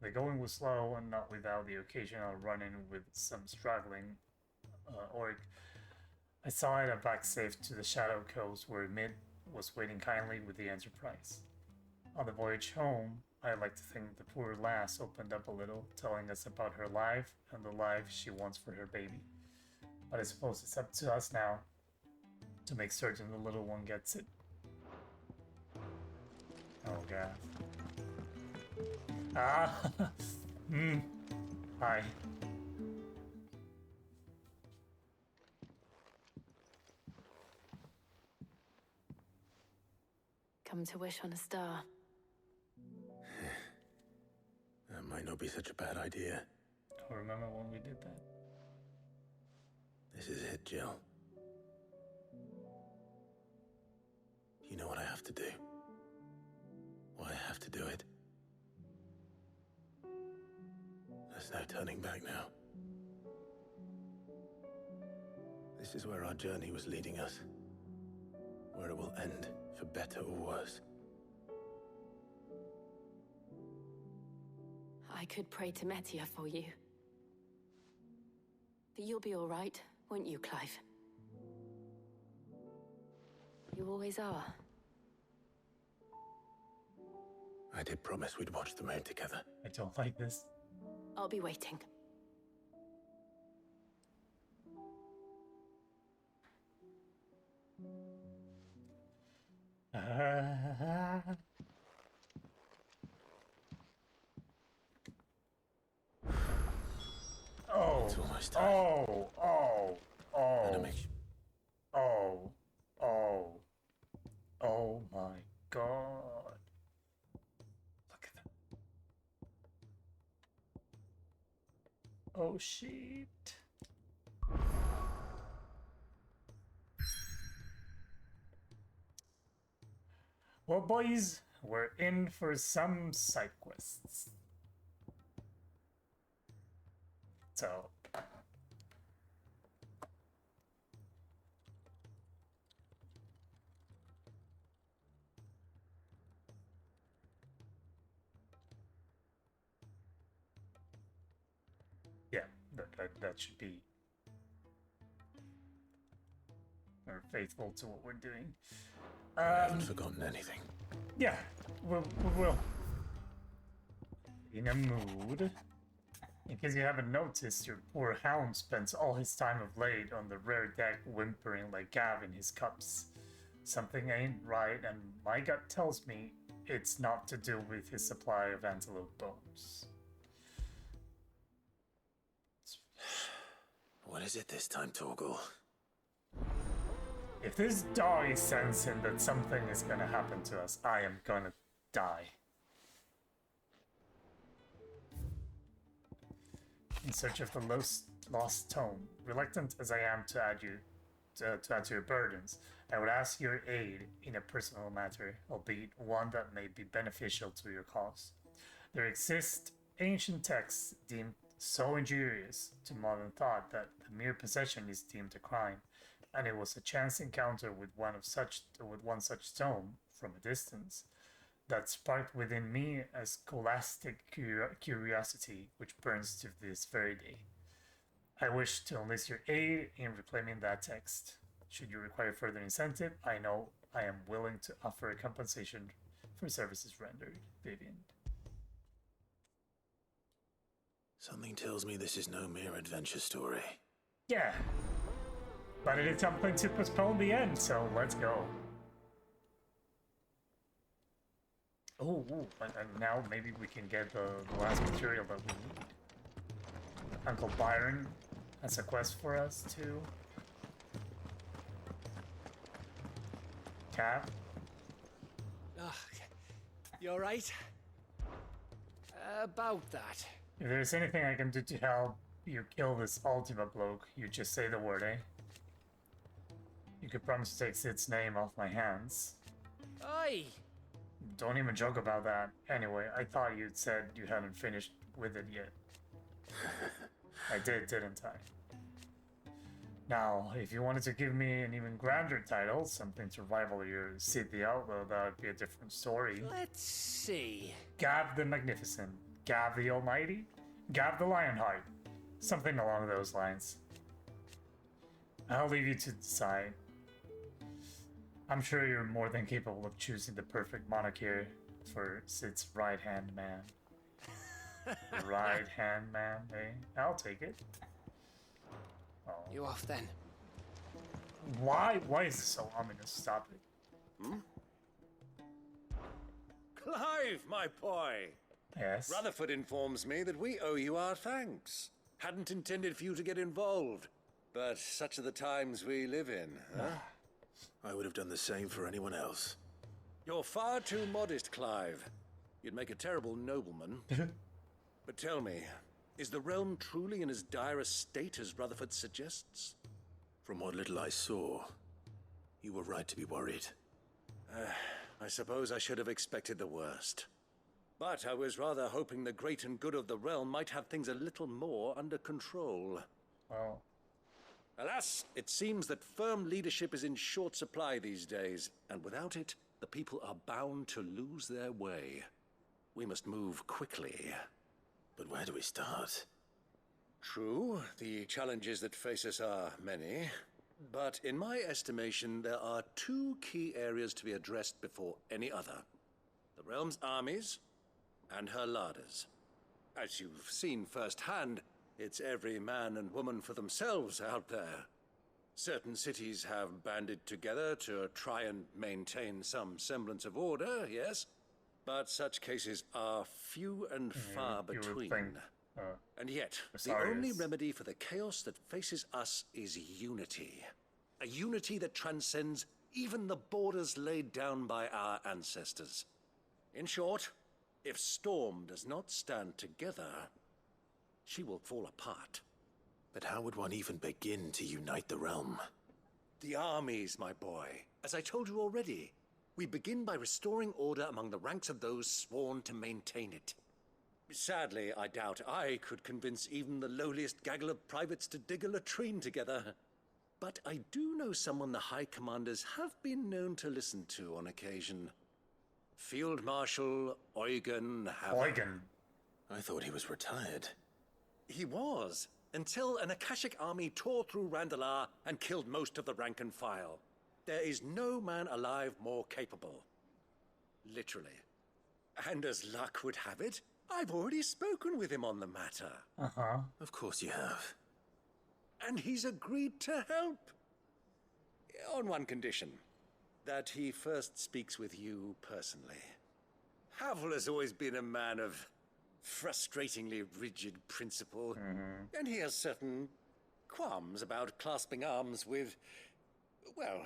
the going was slow and not without the occasional run-in with some struggling orc. I saw it back safe to the Shadow Coast where Mid was waiting kindly with the Enterprise. On the voyage home, I like to think the poor lass opened up a little, telling us about her life and the life she wants for her baby. But I suppose it's up to us now to make certain the little one gets it. Oh god. Ah! Hi. Come to wish on a star. That might not be such a bad idea. Don't remember when we did that. This is it, Jill. You know what I have to do. Why I have to do it. There's no turning back now. This is where our journey was leading us. Where it will end, for better or worse. I could pray to Metia for you. But you'll be all right, won't you, Clive? You always are. I did promise we'd watch the moon together. I don't like this. I'll be waiting. Oh, It's almost time. oh, oh, oh, oh, oh, oh my god. Look at that. info sheet. Well, boys, we're in for some side quests. So, yeah, that should be faithful to what we're doing. I haven't forgotten anything. Yeah, we will. In a mood. In case you haven't noticed, your poor hound spends all his time of late on the rear deck whimpering like Gav in his cups. Something ain't right, and my gut tells me it's not to do with his supply of antelope bones. What is it this time, Torgal? If this dog is sensing that something is gonna happen to us, I am gonna die. In search of the lost tome, reluctant as I am to add to your burdens, I would ask your aid in a personal matter, albeit one that may be beneficial to your cause. There exist ancient texts deemed so injurious to modern thought that the mere possession is deemed a crime, and it was a chance encounter with one such tome from a distance that sparked within me a scholastic curiosity which burns to this very day. I wish to enlist your aid in reclaiming that text. Should you require further incentive, I know I am willing to offer a compensation for services rendered. Vivian. Something tells me this is no mere adventure story. Yeah. But it is something to postpone the end, so let's go. Oh, and now maybe we can get the last material that we need. Uncle Byron has a quest for us too. Cap? You alright? About that. If there's anything I can do to help you kill this Ultima bloke, you just say the word, eh? You could promise to take Sid's name off my hands. Aye! Don't even joke about that. Anyway, I thought you'd said you hadn't finished with it yet. I did, didn't I? Now, if you wanted to give me an even grander title, something to rival your Sid the Outlaw, that would be a different story. Let's see. Gav the Magnificent, Gav the Almighty, Gav the Lionheart, something along those lines. I'll leave you to decide. I'm sure you're more than capable of choosing the perfect moniker for Sid's right-hand man. Right-hand man, eh? I'll take it. Oh. You off then? Why is this so ominous? Stop it. Clive, my boy! Yes? Rutherford informs me that we owe you our thanks. Hadn't intended for you to get involved, but such are the times we live in, huh? I would have done the same for anyone else. You're far too modest, Clive. You'd make a terrible nobleman. But tell me, is the realm truly in as dire a state as Rutherford suggests? From what little I saw, you were right to be worried. I suppose I should have expected the worst. But I was rather hoping the great and good of the realm might have things a little more under control. Oh. Alas, it seems that firm leadership is in short supply these days, and without it, the people are bound to lose their way. We must move quickly. But where do we start? True, the challenges that face us are many, but in my estimation, there are two key areas to be addressed before any other. The realm's armies, and her larders. As you've seen firsthand, it's every man and woman for themselves out there. Certain cities have banded together to try and maintain some semblance of order, yes? But such cases are few and far between. And yet, the only remedy for the chaos that faces us is unity. A unity that transcends even the borders laid down by our ancestors. In short, if Storm does not stand together, she will fall apart. But how would one even begin to unite the realm? The armies, my boy. As I told you already, we begin by restoring order among the ranks of those sworn to maintain it. Sadly, I doubt I could convince even the lowliest gaggle of privates to dig a latrine together. But I do know someone the High Commanders have been known to listen to on occasion. Field Marshal Eugen Haver. Eugen? I thought he was retired. He was, until an Akashic army tore through Randalar and killed most of the rank and file. There is no man alive more capable. Literally. And as luck would have it, I've already spoken with him on the matter. Uh-huh. Of course you have. And he's agreed to help. On one condition. That he first speaks with you personally. Havel has always been a man of frustratingly rigid principle. And he has certain qualms about clasping arms with, well,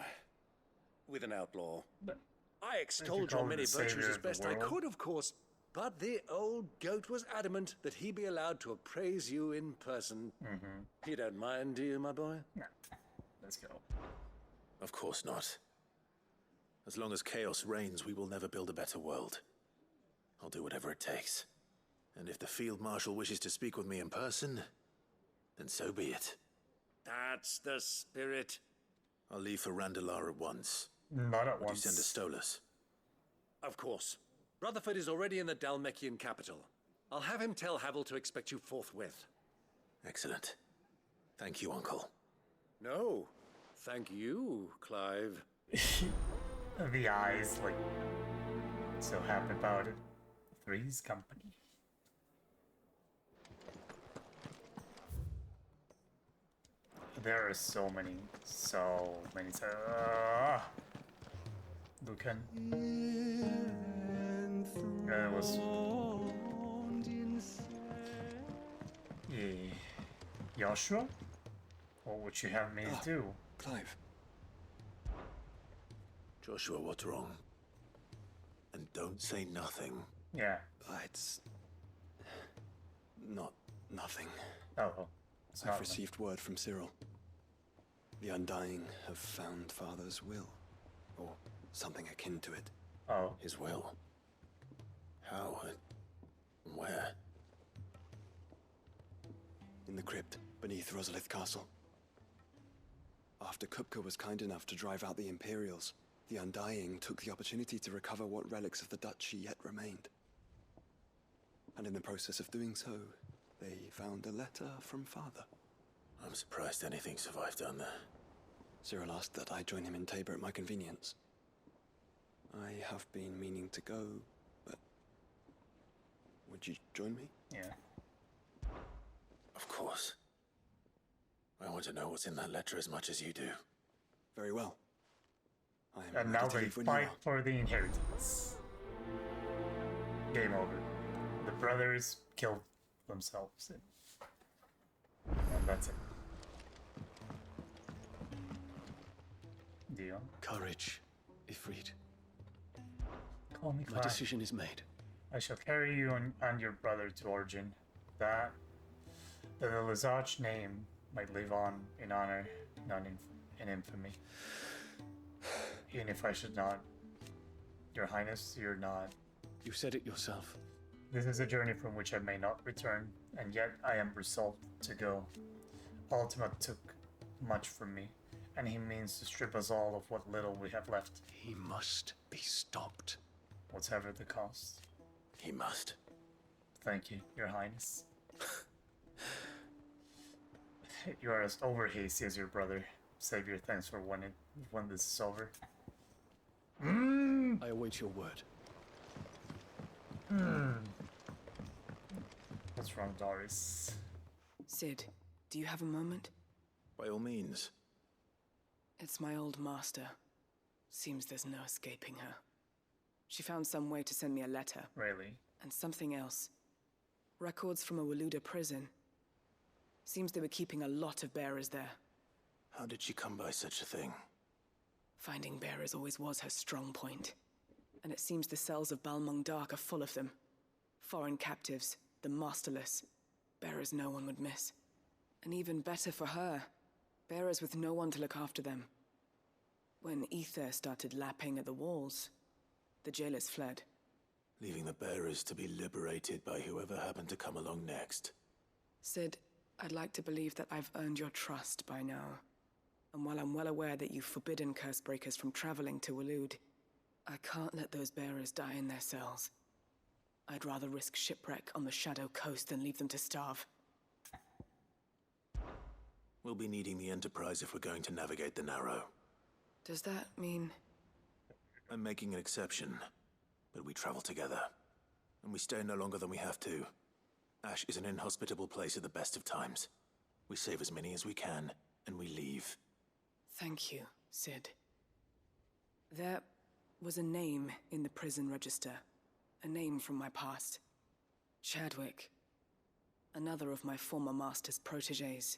with an outlaw. But I extolled your many virtues as best I could, of course, but the old goat was adamant that he be allowed to appraise you in person. You don't mind, do you, my boy? No. Let's go. Of course not. As long as chaos reigns, we will never build a better world. I'll do whatever it takes. And if the Field Marshal wishes to speak with me in person, then so be it. That's the spirit. I'll leave for Randalar at once. Not at Would once. you send a Stolas? Of course. Rutherford is already in the Dalmekian capital. I'll have him tell Havel to expect you forthwith. Excellent. Thank you, Uncle. No. Thank you, Clive. The eyes, like, so happy about it. Three's company. There are so many. Lucan. It was. Yeah. Joshua? What would you have me do? Clive. Joshua, what's wrong? And don't say nothing. Yeah. It's not nothing. Oh. I've received word from Cyril. The Undying have found Father's will. Or something akin to it. Oh. His will? How? Where? In the crypt, beneath Rosalith Castle. After Kupka was kind enough to drive out the Imperials, the Undying took the opportunity to recover what relics of the duchy yet remained. And in the process of doing so, they found a letter from Father. I'm surprised anything survived down there. Cyril asked that I join him in Tabor at my convenience. I have been meaning to go, but... would you join me? Yeah. Of course. I want to know what's in that letter as much as you do. Very well. I am And now they fight for the inheritance. Game over. The brothers killed themselves. And that's it. Deal. Courage, Ifrit. Call me My Clive. decision is made. I shall carry you and your brother to Origin. That the Lizarch name might live on in honor, not in infamy. Even if I should not. Your Highness, you're not. You said it yourself. This is a journey from which I may not return, and yet I am resolved to go. Ultima took much from me, and he means to strip us all of what little we have left. He must be stopped. Whatever the cost. He must. Thank you, Your Highness. You are as over-hasty as your brother. Save your thanks for when this is over. I await your word. What's wrong, Doris? Sid, do you have a moment? By all means. It's my old master. Seems there's no escaping her. She found some way to send me a letter. Really? And something else. Records from a Waluda prison. Seems they were keeping a lot of bearers there. How did she come by such a thing? Finding bearers always was her strong point. And it seems the cells of Balmung Dark are full of them. Foreign captives, the masterless. Bearers no one would miss. And even better for her, bearers with no one to look after them. When ether started lapping at the walls, the jailers fled. Leaving the bearers to be liberated by whoever happened to come along next. Sid, I'd like to believe that I've earned your trust by now. And while I'm well aware that you've forbidden Cursebreakers from traveling to Waloed, I can't let those bearers die in their cells. I'd rather risk shipwreck on the Shadow Coast than leave them to starve. We'll be needing the Enterprise if we're going to navigate the Narrow. Does that mean... I'm making an exception, but we travel together. And we stay no longer than we have to. Ash is an inhospitable place at the best of times. We save as many as we can, and we leave. Thank you, Sid. There was a name in the prison register. A name from my past. Chadwick. Another of my former master's protégés.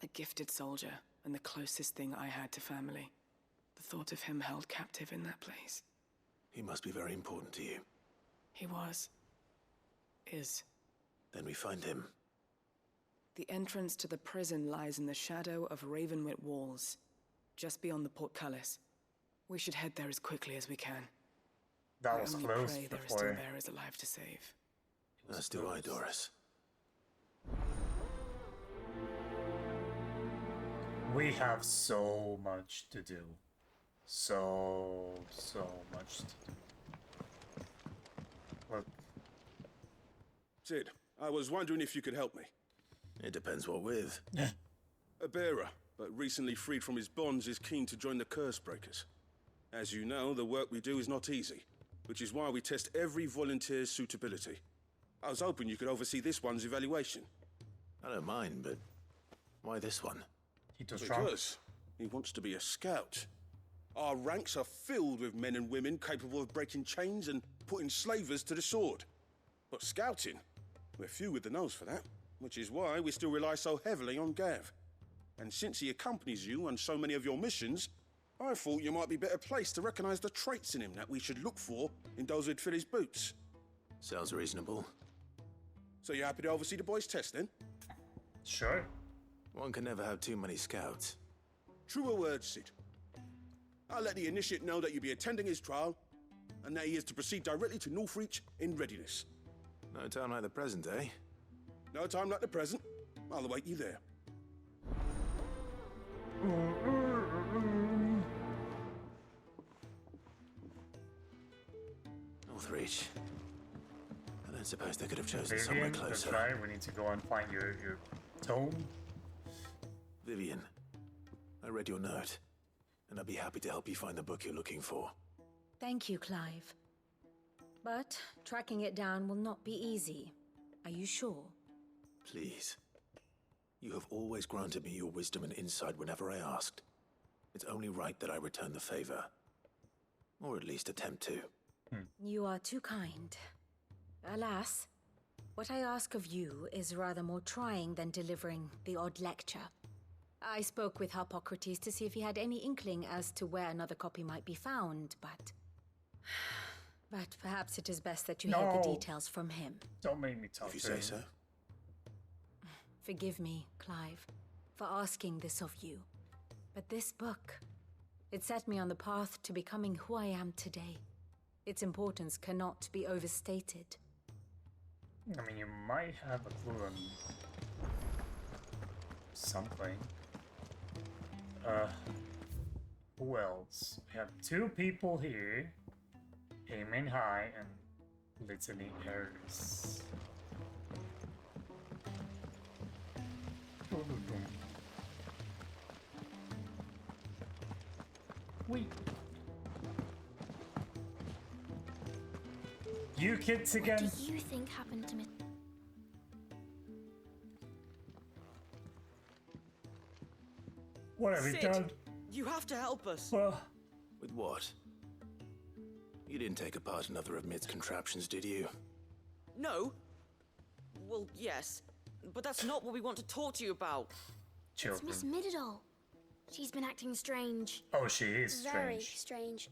A gifted soldier, and the closest thing I had to family. The thought of him held captive in that place. He must be very important to you. He was. Is. Then we find him. The entrance to the prison lies in the shadow of Ravenwit Walls, just beyond the portcullis. We should head there as quickly as we can. That was close I only pray there are still before. bearers alive to save. As do I, Doris. We have so much to do. So much to do. Look. Sid, I was wondering if you could help me. It depends what with. A bearer, but recently freed from his bonds, is keen to join the Cursebreakers. As you know, the work we do is not easy, which is why we test every volunteer's suitability. I was hoping you could oversee this one's evaluation. I don't mind, but why this one? Because he wants to be a scout. Our ranks are filled with men and women capable of breaking chains and putting slavers to the sword. But scouting, we're few with the nose for that, which is why we still rely so heavily on Gav. And since he accompanies you on so many of your missions, I thought you might be better placed to recognize the traits in him that we should look for in those who'd fill his boots. Sounds reasonable. So you're happy to oversee the boys' test, then? Sure. One can never have too many scouts. Truer words, Sid. I'll let the initiate know that you'll be attending his trial, and that he is to proceed directly to Northreach in readiness. No time like the present, eh? No time like the present. I'll await you there. Northreach. I don't suppose they could have chosen Vivian, somewhere that's closer. right. We need to go and find your tome. Vivian, I read your note, and I'd be happy to help you find the book you're looking for. Thank you, Clive. But tracking it down will not be easy. Are you sure? Please. You have always granted me your wisdom and insight whenever I asked. It's only right that I return the favor. Or at least attempt to. You are too kind. Alas, what I ask of you is rather more trying than delivering the odd lecture. I spoke with Harpocrates to see if he had any inkling as to where another copy might be found, but perhaps it is best that you hear the details from him. Don't make me talk If you to say him. so. Forgive me, Clive, for asking this of you. But this book, it set me on the path to becoming who I am today. Its importance cannot be overstated. I mean, you might have a clue on something. Who else? We have two people here. Aiming High and Litany Harris. Wait. You kids again? What do you think happened to me? What have you Sid, done? You have to help us. With what? You didn't take apart another of Mid's contraptions, did you? No. Well, yes. But that's not what we want to talk to you about. It's Miss Mididol. She's been acting strange. Oh, she is Very strange. strange.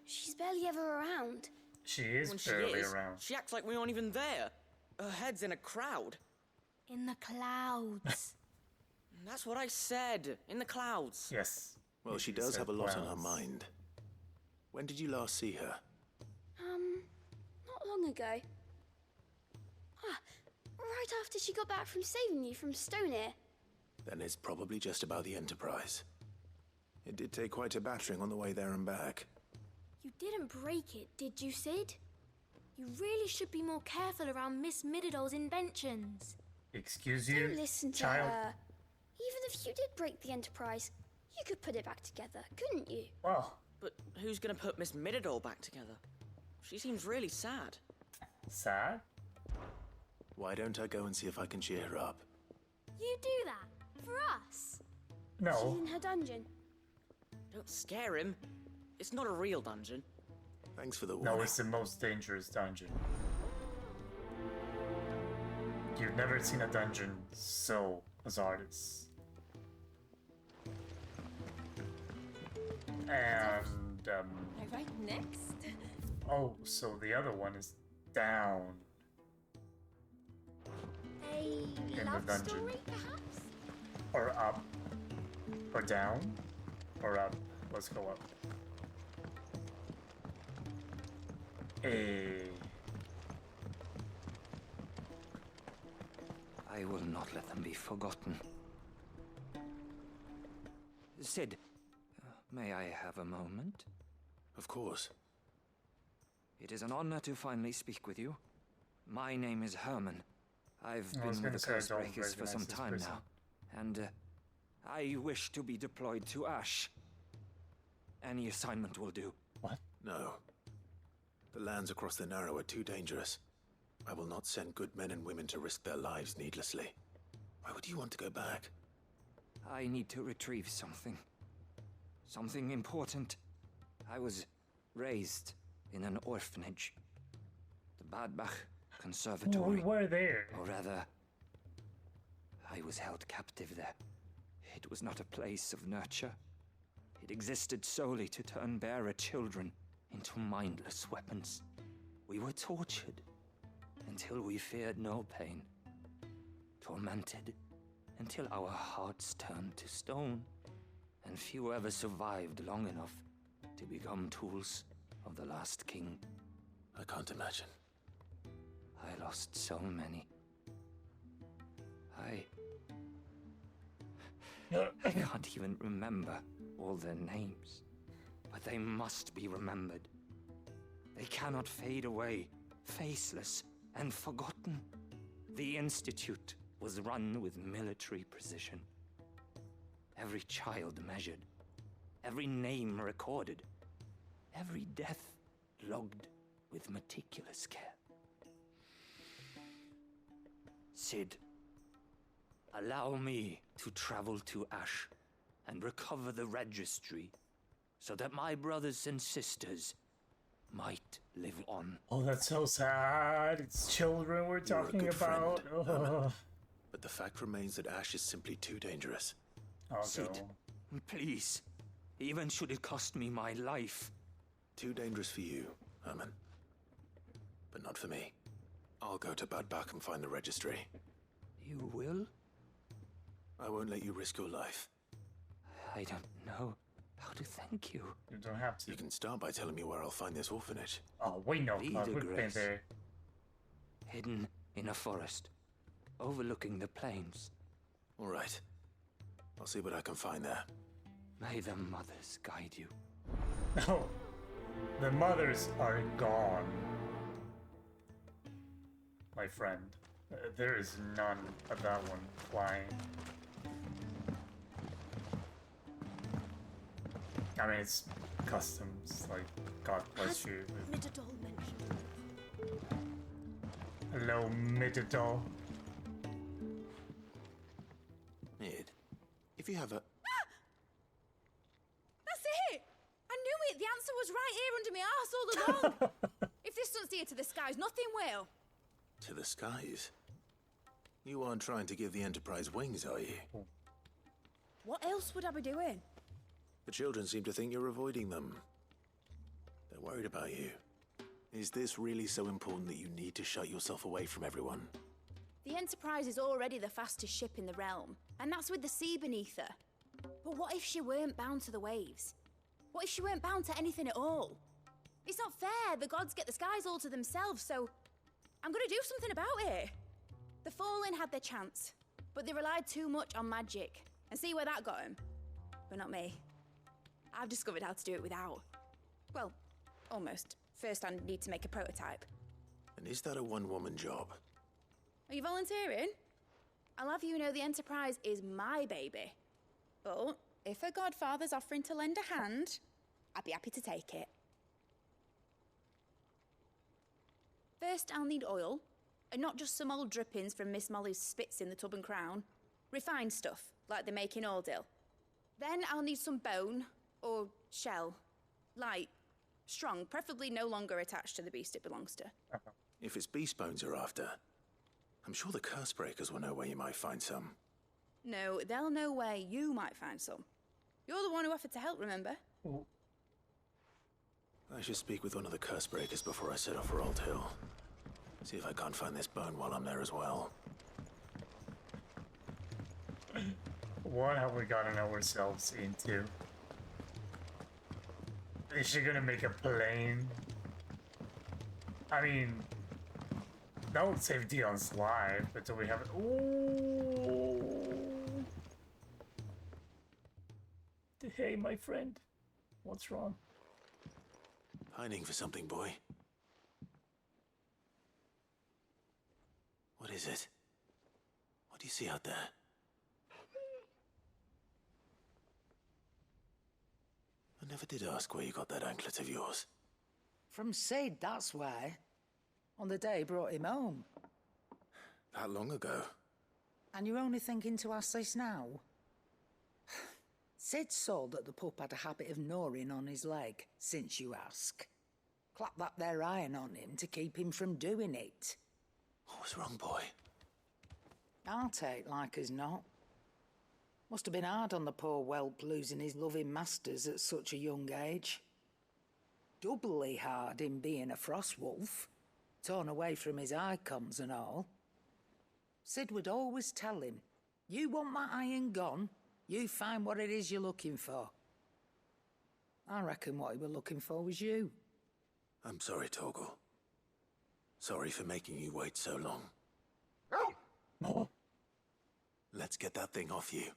She's barely ever around. She is When barely she is, around. she acts like we aren't even there. Her head's in a crowd. In the clouds. That's what I said. In the clouds. Yes. Well, she does have a lot on her mind. When did you last see her? Not long ago. Ah, right after she got back from saving you from Stoneir. Then it's probably just about the Enterprise. It did take quite a battering on the way there and back. You didn't break it, did you, Sid? You really should be more careful around Miss Mididol's inventions. Excuse you, Don't listen to child. her. Even if you did break the Enterprise, you could put it back together, couldn't you? Well. But who's gonna put Miss Mididol back together? She seems really sad. Sad? Why don't I go and see if I can cheer her up? You do that? For us? No. She's in her dungeon. Don't scare him. It's not a real dungeon. Thanks for the warning. No, it's the most dangerous dungeon. You've never seen a dungeon so hazardous. And, Right next. oh, so the other one is down A in love the dungeon. story, perhaps? Or up. Or down. Or up. Let's go up. I will not let them be forgotten. Sid, may I have a moment? Of course. It is an honor to finally speak with you. My name is Herman. I've been with the Cursebreakers for some time now, and I wish to be deployed to Ash. Any assignment will do. What? No. The lands across the Narrow are too dangerous. I will not send good men and women to risk their lives needlessly. Why would you want to go back? I need to retrieve something. Something important. I was raised in an orphanage. The Badbach Conservatory. We were there. Or rather, I was held captive there. It was not a place of nurture. It existed solely to turn bearer children into mindless weapons. We were tortured until we feared no pain. Tormented until our hearts turned to stone, and few ever survived long enough to become tools of the last king. I can't imagine. I lost so many. I can't even remember all their names, but they must be remembered. They cannot fade away, faceless and forgotten. The Institute was run with military precision. Every child measured, every name recorded, every death logged with meticulous care. Sid, allow me to travel to Ash and recover the registry so that my brothers and sisters might live on. Oh, that's so sad. It's children we're talking about. Friend, but the fact remains that Ash is simply too dangerous. Sid, please. Even should it cost me my life. Too dangerous for you, Herman. But not for me. I'll go to Badbach and find the registry. You will? I won't let you risk your life. I don't know how to thank you. You don't have to. You can start by telling me where I'll find this orphanage. Oh, we know. We've been there. Hidden in a forest, overlooking the plains. All right. I'll see what I can find there. May the mothers guide you. No. The mothers are gone. My friend. There is none of that one flying. I mean, it's customs, like, God bless you. Mididol mentioned. Hello, Mididol. Mid, if you have a... That's it! I knew it! The answer was right here under my arse all along! If this doesn't steer to the skies, nothing will! To the skies? You aren't trying to give the Enterprise wings, are you? What else would I be doing? The children seem to think you're avoiding them. They're worried about you. Is this really so important that you need to shut yourself away from everyone? The Enterprise is already the fastest ship in the realm, and that's with the sea beneath her. But what if she weren't bound to the waves? What if she weren't bound to anything at all? It's not fair. The gods get the skies all to themselves, so I'm gonna do something about it. The Fallen had their chance, but they relied too much on magic. And see where that got them? But not me. I've discovered how to do it without. Well, almost. First, I need to make a prototype. And is that a one-woman job? Are you volunteering? I'll have you know the Enterprise is my baby. But if a godfather's offering to lend a hand, I'd be happy to take it. First, I'll need oil, and not just some old drippings from Miss Molly's spits in the Tub and Crown. Refined stuff, like they make in Ordil. Then I'll need some bone, or shell. Light, strong, preferably no longer attached to the beast it belongs to. If it's beast bones you're after, I'm sure the Cursebreakers will know where you might find some. No, they'll know where you might find some. You're the one who offered to help, remember? Ooh. I should speak with one of the Cursebreakers before I set off for Old Hill. See if I can't find this bone while I'm there as well. What have we gotten ourselves into? Is she gonna make a plane? I mean, that would save Dion's life, but do we have it? Ooh. Hey, my friend. What's wrong? Pining for something, boy. What is it? What do you see out there? I never did ask where you got that anklet of yours. From Sid, that's why. On the day he brought him home. That long ago? And you're only thinking to ask this now? Sid saw that the pup had a habit of gnawing on his leg, since you ask. Clap that there iron on him to keep him from doing it. What was wrong, boy? I'll take like as not. Must have been hard on the poor whelp losing his loving masters at such a young age. Doubly hard in being a frost wolf, torn away from his icons and all. Sid would always tell him, you want that iron gone, you find what it is you're looking for. I reckon what he were looking for was you. I'm sorry, Torgal. Sorry for making you wait so long. Oh. Let's get that thing off you.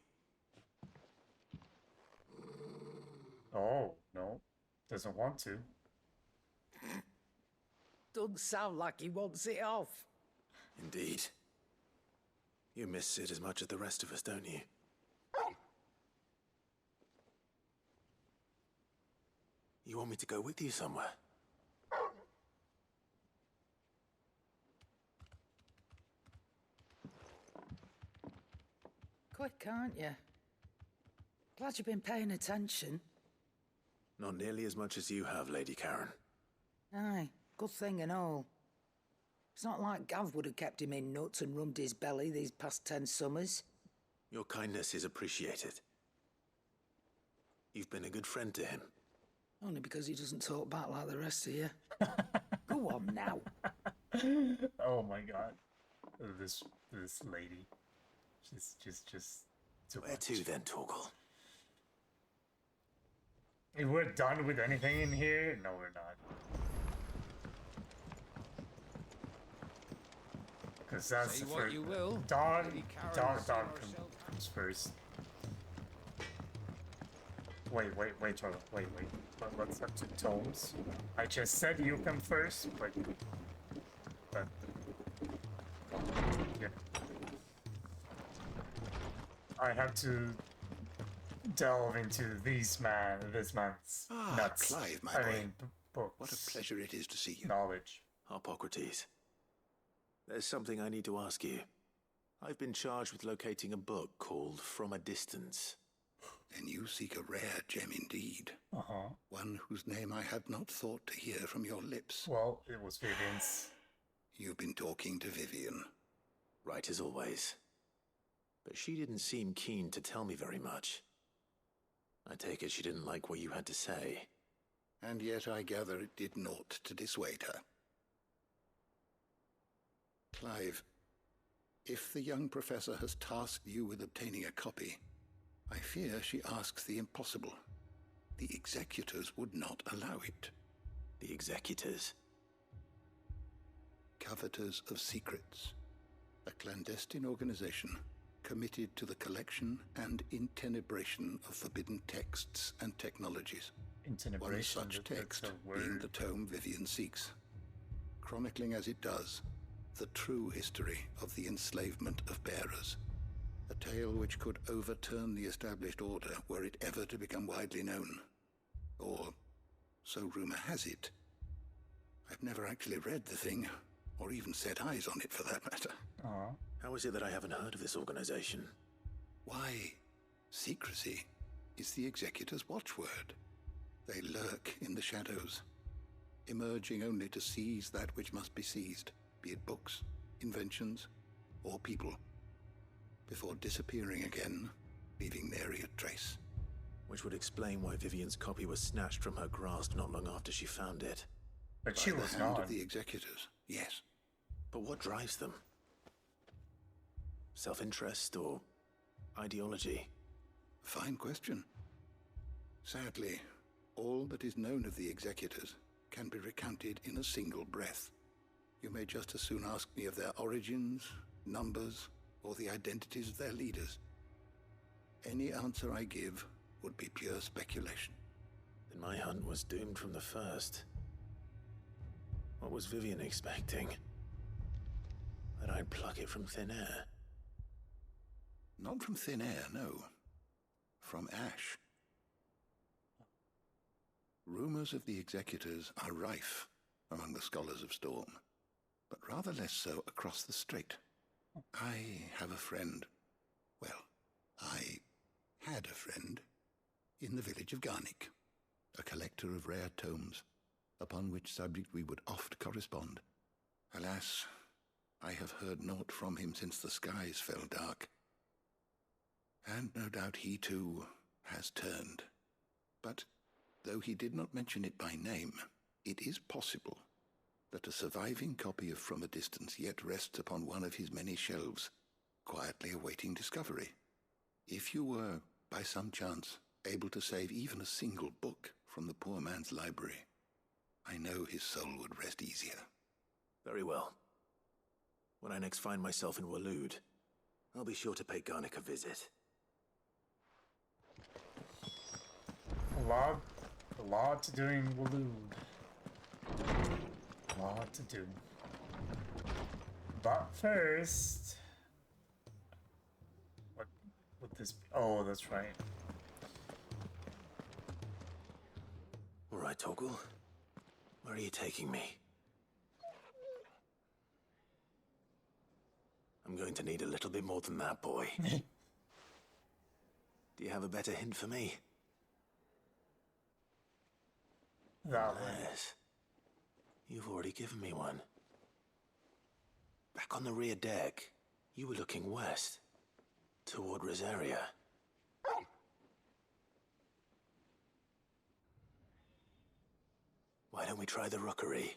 Oh, no. Doesn't want to. Doesn't sound like he wants it off. Indeed. You miss Sid as much as the rest of us, don't you? You want me to go with you somewhere? Quick, aren't you? Glad you've been paying attention. Not nearly as much as you have, Lady Karen. Aye, good thing and all. It's not like Gav would have kept him in nuts and rubbed his belly these past 10 summers. Your kindness is appreciated. You've been a good friend to him. Only because he doesn't talk back like the rest of you. Go on now. Oh my god. This lady. She's just too Where much. to then, Torgal? If we're done with anything in here, no we're not. Because that's Say the what first. you will, Dawn Lady Karen comes herself. first. Wait, Charlotte, wait. Let's have two tomes. I just said you come first, but yeah. I have to delve into this man's nuts. Clive, my I boy. mean, books. What a pleasure it is to see you. Knowledge. Hippocrates. There's something I need to ask you. I've been charged with locating a book called From a Distance. Then you seek a rare gem indeed. Uh-huh. One whose name I had not thought to hear from your lips. Well, it was Vivian's. You've been talking to Vivian. Right as always. But she didn't seem keen to tell me very much. I take it she didn't like what you had to say. And yet I gather it did naught to dissuade her. Clive, If the young professor has tasked you with obtaining a copy, I fear she asks the impossible. The executors would not allow it. The executors? Coveters of Secrets. A clandestine organization committed to the collection and intenebration of forbidden texts and technologies. One such text being the tome Vivian seeks, chronicling as it does the true history of the enslavement of bearers. A tale which could overturn the established order were it ever to become widely known. Or, so rumor has it. I've never actually read the thing, or even set eyes on it for that matter. How is it that I haven't heard of this organization? Why, secrecy is the executor's watchword. They lurk in the shadows, emerging only to seize that which must be seized, be it books, inventions, or people, before disappearing again, leaving nary a trace. Which would explain why Vivian's copy was snatched from her grasp not long after she found it. But she was not. not. The executors, yes. But what drives them? Self-interest or ideology? Fine question. Sadly, all that is known of the executors can be recounted in a single breath. You may just as soon ask me of their origins, numbers, or the identities of their leaders. Any answer I give would be pure speculation. Then my hunt was doomed from the first. What was Vivian expecting? That I'd pluck it from thin air? Not from thin air, no. From ash. Rumors of the executors are rife among the scholars of Storm, but rather less so across the strait. I have a friend. Well, I had a friend in the village of Garnick, a collector of rare tomes, upon which subject we would oft correspond. Alas, I have heard naught from him since the skies fell dark. And no doubt he too has turned. But though he did not mention it by name, it is possible that a surviving copy of From a Distance yet rests upon one of his many shelves, quietly awaiting discovery. If you were, by some chance, able to save even a single book from the poor man's library, I know his soul would rest easier. Very well. When I next find myself in Waloed, I'll be sure to pay Garnick a visit. A lot to do in Waloed. A lot to do. But first, what would this be? Oh, that's right. All right, Torgal. Where are you taking me? I'm going to need a little bit more than that, boy. Do you have a better hint for me? That way. Yes. You've already given me one. Back on the rear deck, you were looking west, toward Rosaria. Why don't we try the rookery?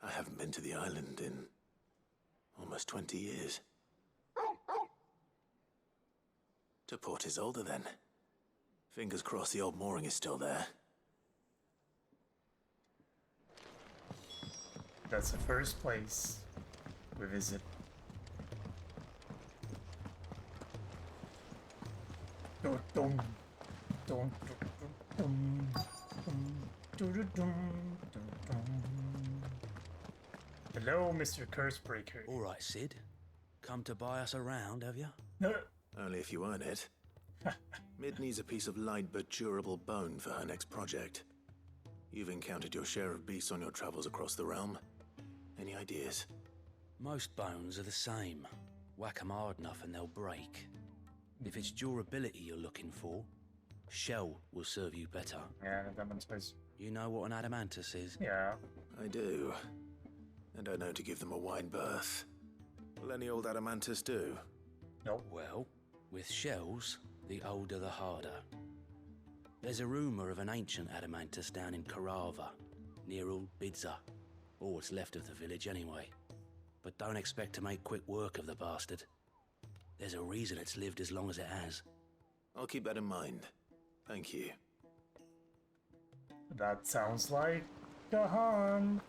I haven't been to the island in almost 20 years. To Port Isolde, then. Fingers crossed the old mooring is still there. That's the first place we visit. Dun, dun, dun, dun, dun, dun, dun. Hello, Mr. Cursebreaker. All right, Sid. Come to buy us around, have you? No. Only if you earn it. Mid needs a piece of light but durable bone for her next project. You've encountered your share of beasts on your travels across the realm. Any ideas? Most bones are the same. Whack 'em hard enough and they'll break. If it's durability you're looking for, shell will serve you better. Yeah, that demonstrates. You know what an adamantus is? Yeah. I do. And I know to give them a wide berth. Will any old adamantus do? Nope. Well, with shells, the older the harder. There's a rumour of an ancient adamantus down in Carava, near Old Bidza. Or what's left of the village, anyway. But don't expect to make quick work of the bastard. There's a reason it's lived as long as it has. I'll keep that in mind. Thank you. That sounds like a hunt.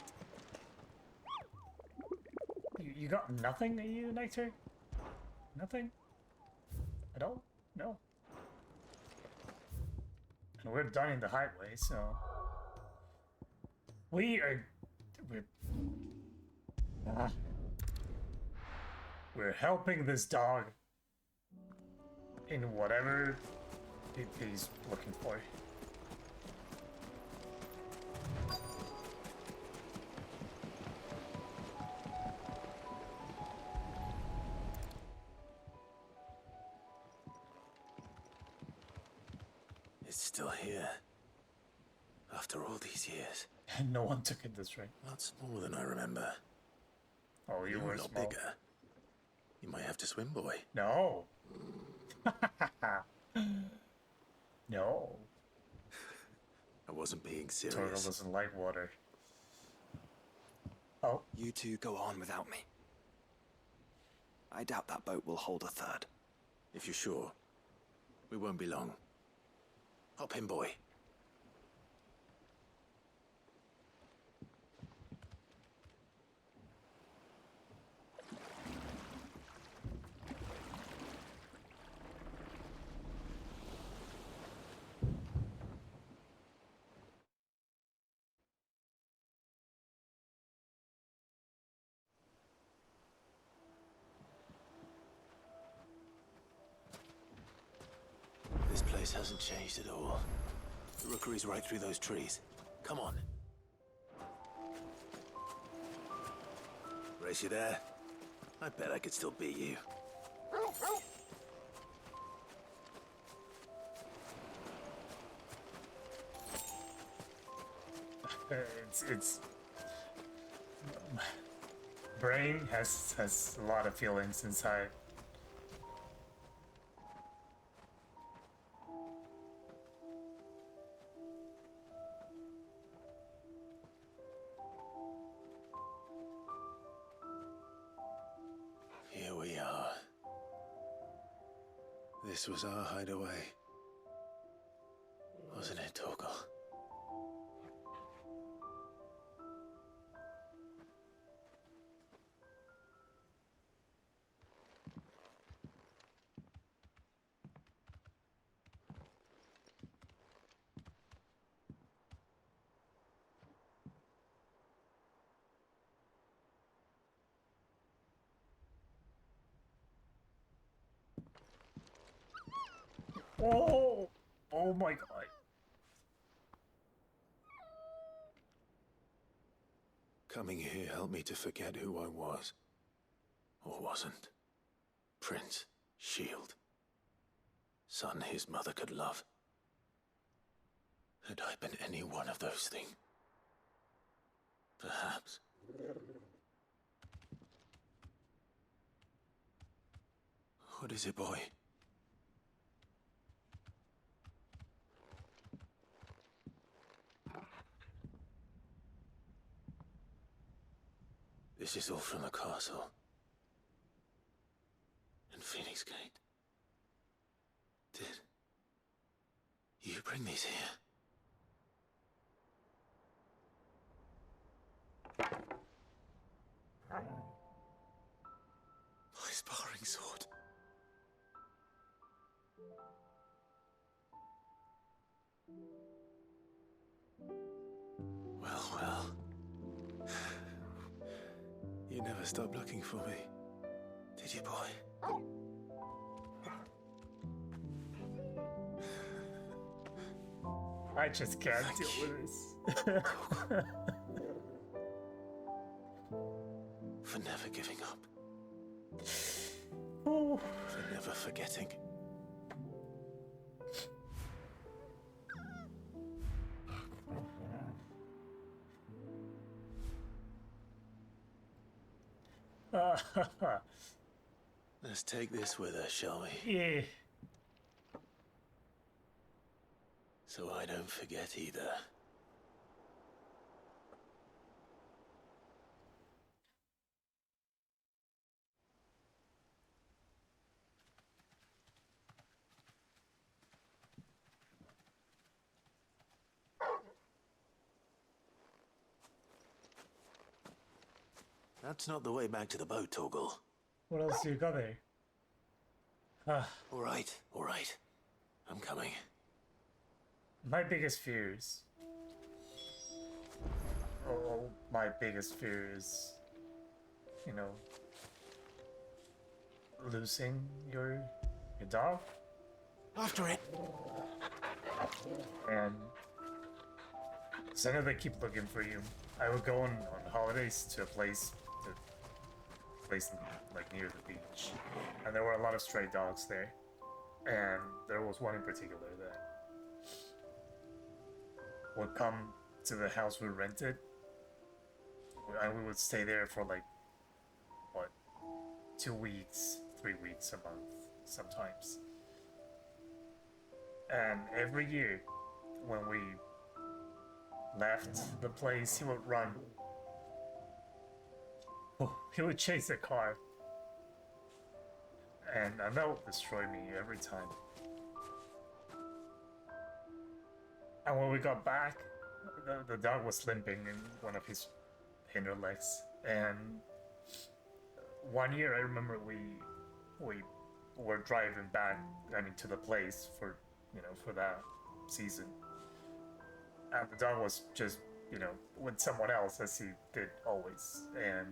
You got nothing, you, Nectar? Nothing? At all? No. And we're done in the highway, so... We're helping this dog in whatever he's looking for. It's still here. After all these years. And no one took it this way. Lots more than I remember. Oh, you were a lot small. bigger. You might have to swim, boy. No. No. I wasn't being serious. Turtle doesn't like water. Oh. You two go on without me. I doubt that boat will hold a third. If you're sure, we won't be long. Hop in, boy. This place hasn't changed at all. The rookery's right through those trees. Come on. Race you there? I bet I could still beat you. It's brain has a lot of feelings inside. Here we are. This was our hideaway. Wasn't it, Torgal? Oh! Oh my god. Coming here helped me to forget who I was. Or wasn't. Prince, shield. Son his mother could love. Had I been any one of those things? Perhaps. What is it, boy? This is all from the castle. And Phoenix Gate. Did you bring these here? My sparring sword. Well. You never stopped looking for me, did you, boy? I just can't deal with this. For never giving up. Oh. For never forgetting. Let's take this with us, shall we? Yeah. So I don't forget either. That's not the way back to the boat, Torgal. What else do you got there? All right, all right. I'm coming. My biggest fears. Oh, my biggest fear is, you know, losing your dog. After it. And so I know they keep looking for you. I would go on holidays to a place like near the beach, and there were a lot of stray dogs there, and there was one in particular that would come to the house we rented, and we would stay there for like, what, 2 weeks, 3 weeks, a month, sometimes. And every year, when we left the place, he would run. Oh, he would chase a car. And that would destroy me every time. And when we got back, the dog was limping in one of his hinder legs. And one year I remember we were driving back, to the place for, for that season. And the dog was just, with someone else, as he did always. And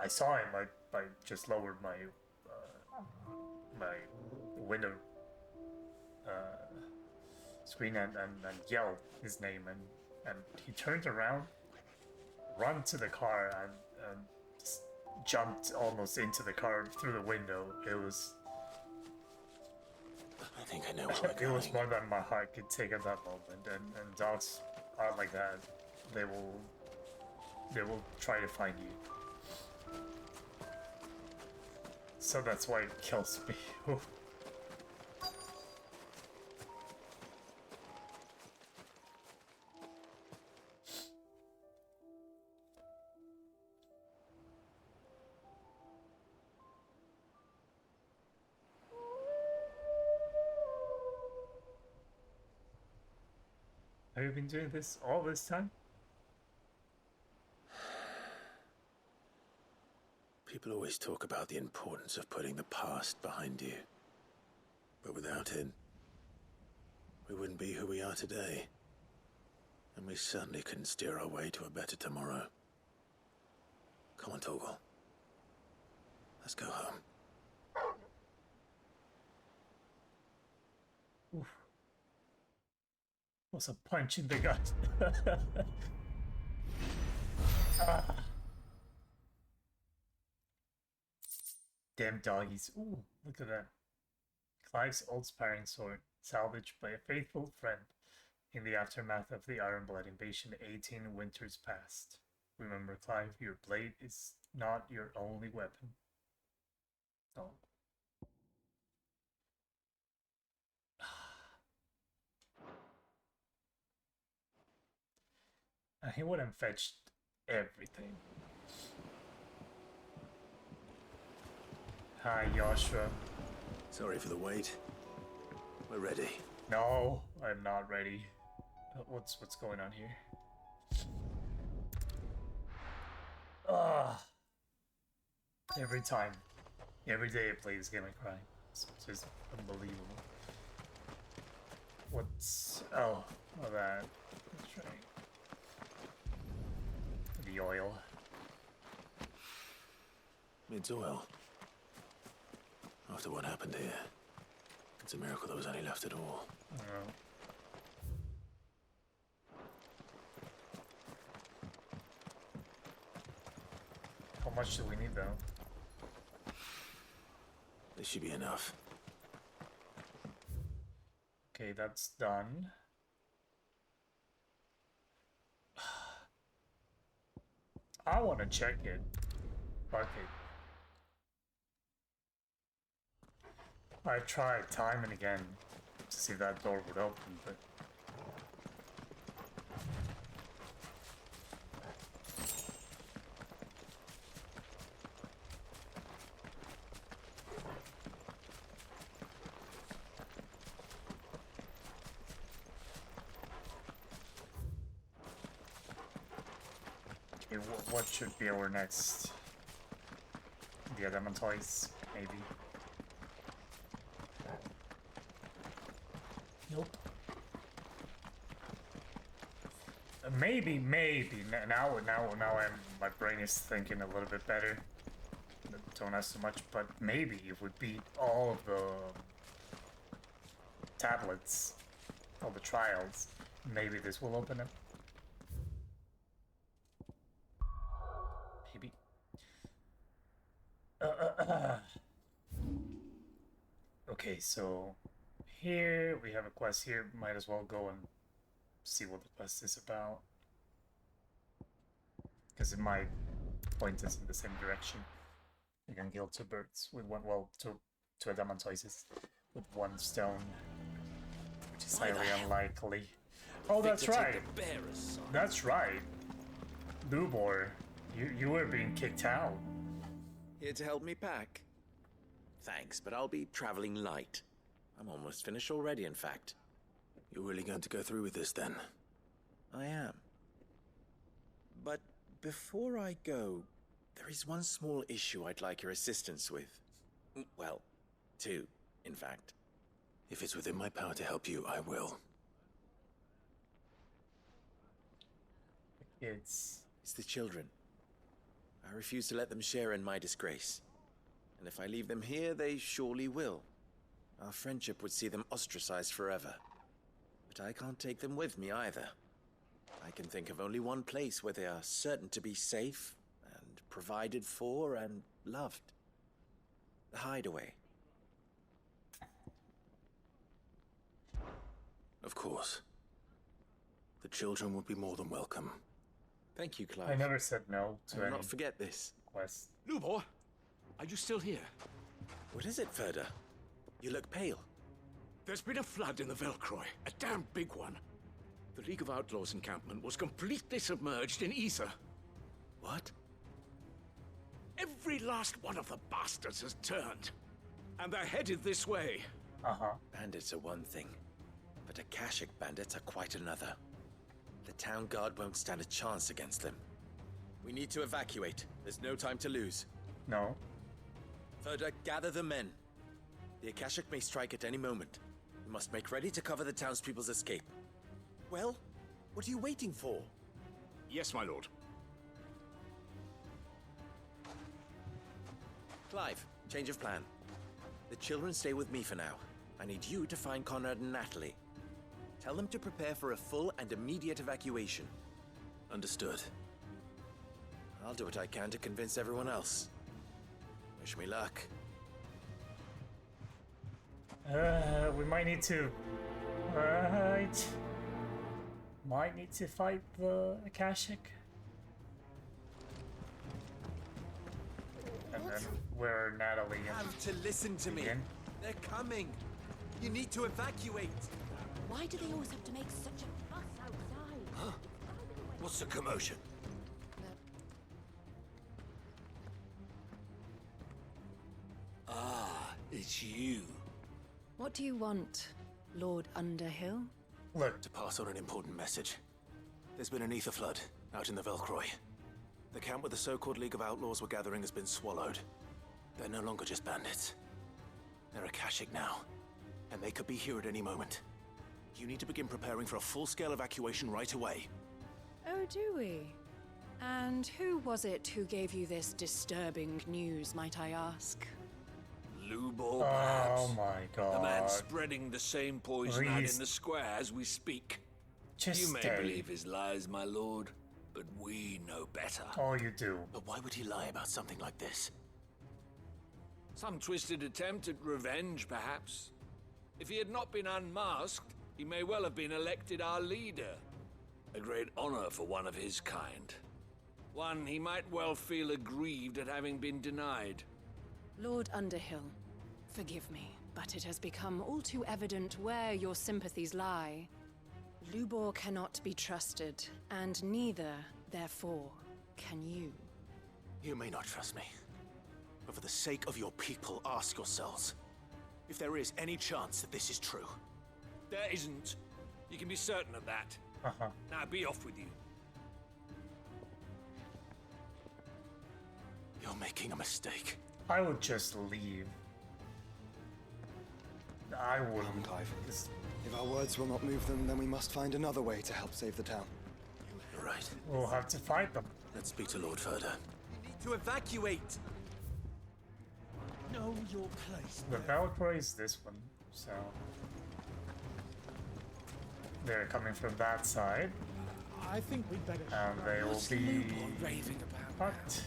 I saw him. I just lowered my my window screen and yelled his name, and he turned around, ran to the car, and just jumped almost into the car through the window. It was. I think I know where we're going. It was more than my heart could take at that moment, and dogs are like that. They will try to find you. So that's why it kills me. Oof. Have you been doing this all this time? People always talk about the importance of putting the past behind you. But without it, we wouldn't be who we are today. And we certainly couldn't steer our way to a better tomorrow. Come on, Torgal. Let's go home. Oof. Was a punch in the gut. Ah. Damn doggies. Ooh, look at that. Clive's old sparring sword, salvaged by a faithful friend in the aftermath of the Ironblood invasion 18 winters past. Remember, Clive, your blade is not your only weapon. Oh. And he would have fetched everything. Hi, Joshua. Sorry for the wait. We're ready. No, I'm not ready. What's going on here? Every time. Every day I play this game I cry. It's just unbelievable. What's... Oh, that. That's right. The oil. It's oil. After what happened here, it's a miracle there was any left at all. I don't know. How much do we need, though? This should be enough. Okay, that's done. I want to check it. Fuck it. I tried time and again to see if that door would open, but... Okay, exactly what should be our next. The Adamantoise, maybe. Nope. Maybe now my brain is thinking a little bit better. Don't ask so much, but maybe if we beat all of the tablets, all the trials, maybe this will open up. Maybe. Okay, so here we have a quest here. Might as well go and see what the quest is about, because it might point us in the same direction. We can kill two birds with one, well, two adamantoises with one stone, which is highly unlikely. Oh, that's right. That's right. Lubor, you were being kicked out. Here to help me pack? Thanks, but I'll be traveling light. I'm almost finished already, in fact. You're really going to go through with this, then? I am. But before I go, there is one small issue I'd like your assistance with. Well, two, in fact. If it's within my power to help you, I will. It's the children. I refuse to let them share in my disgrace. And if I leave them here, they surely will. Our friendship would see them ostracized forever. But I can't take them with me either. I can think of only one place where they are certain to be safe and provided for and loved. The Hideaway. Of course. The children would be more than welcome. Thank you, Clive. I never said no to I will any not forget this. quest. Lubor, are you still here? What is it, Ferda? You look pale. There's been a flood in the Velcroy, a damn big one. The League of Outlaws encampment was completely submerged in ether. What? Every last one of the bastards has turned. And they're headed this way. Bandits are one thing, but Akashic bandits are quite another. The town guard won't stand a chance against them. We need to evacuate. There's no time to lose. No. Ferda, gather the men. The Akashic may strike at any moment. We must make ready to cover the townspeople's escape. Well, what are you waiting for? Yes, my lord. Clive, change of plan. The children stay with me for now. I need you to find Conrad and Natalie. Tell them to prepare for a full and immediate evacuation. Understood. I'll do what I can to convince everyone else. Wish me luck. We might need to... Right. Might need to fight the Akashic. And then where Natalie You have to listen to me. Again? They're coming. You need to evacuate. Why do they always have to make such a fuss outside? Huh? What's the commotion? Ah, it's you. What do you want, Lord Underhill? Look. To pass on an important message. There's been an ether flood out in the Velcroy. The camp where the so-called League of Outlaws were gathering has been swallowed. They're no longer just bandits. They're Akashic now, and they could be here at any moment. You need to begin preparing for a full-scale evacuation right away. Oh, do we? And who was it who gave you this disturbing news, might I ask? Lubor, perhaps. Oh my god. The man spreading the same poison out Please. in the square as we speak. Just you may stay. believe his lies, my lord, but we know better. Oh, you do. But why would he lie about something like this? Some twisted attempt at revenge, perhaps. If he had not been unmasked, he may well have been elected our leader. A great honor for one of his kind. One he might well feel aggrieved at having been denied. Lord Underhill, forgive me, but it has become all too evident where your sympathies lie. Lubor cannot be trusted, and neither, therefore, can you. You may not trust me, but for the sake of your people, ask yourselves if there is any chance that this is true. There isn't. You can be certain of that. Now be off with you. making a mistake. I would just leave. I wouldn't. Come, Clive. If our words will not move them, then we must find another way to help save the town. You're right. We'll have to fight them. Let's speak to Lord Furder. We need to evacuate. Know your place. The Valkyrie is this one, so they're coming from that side. I think we'd better. And they will What's be Lubor raving about? what?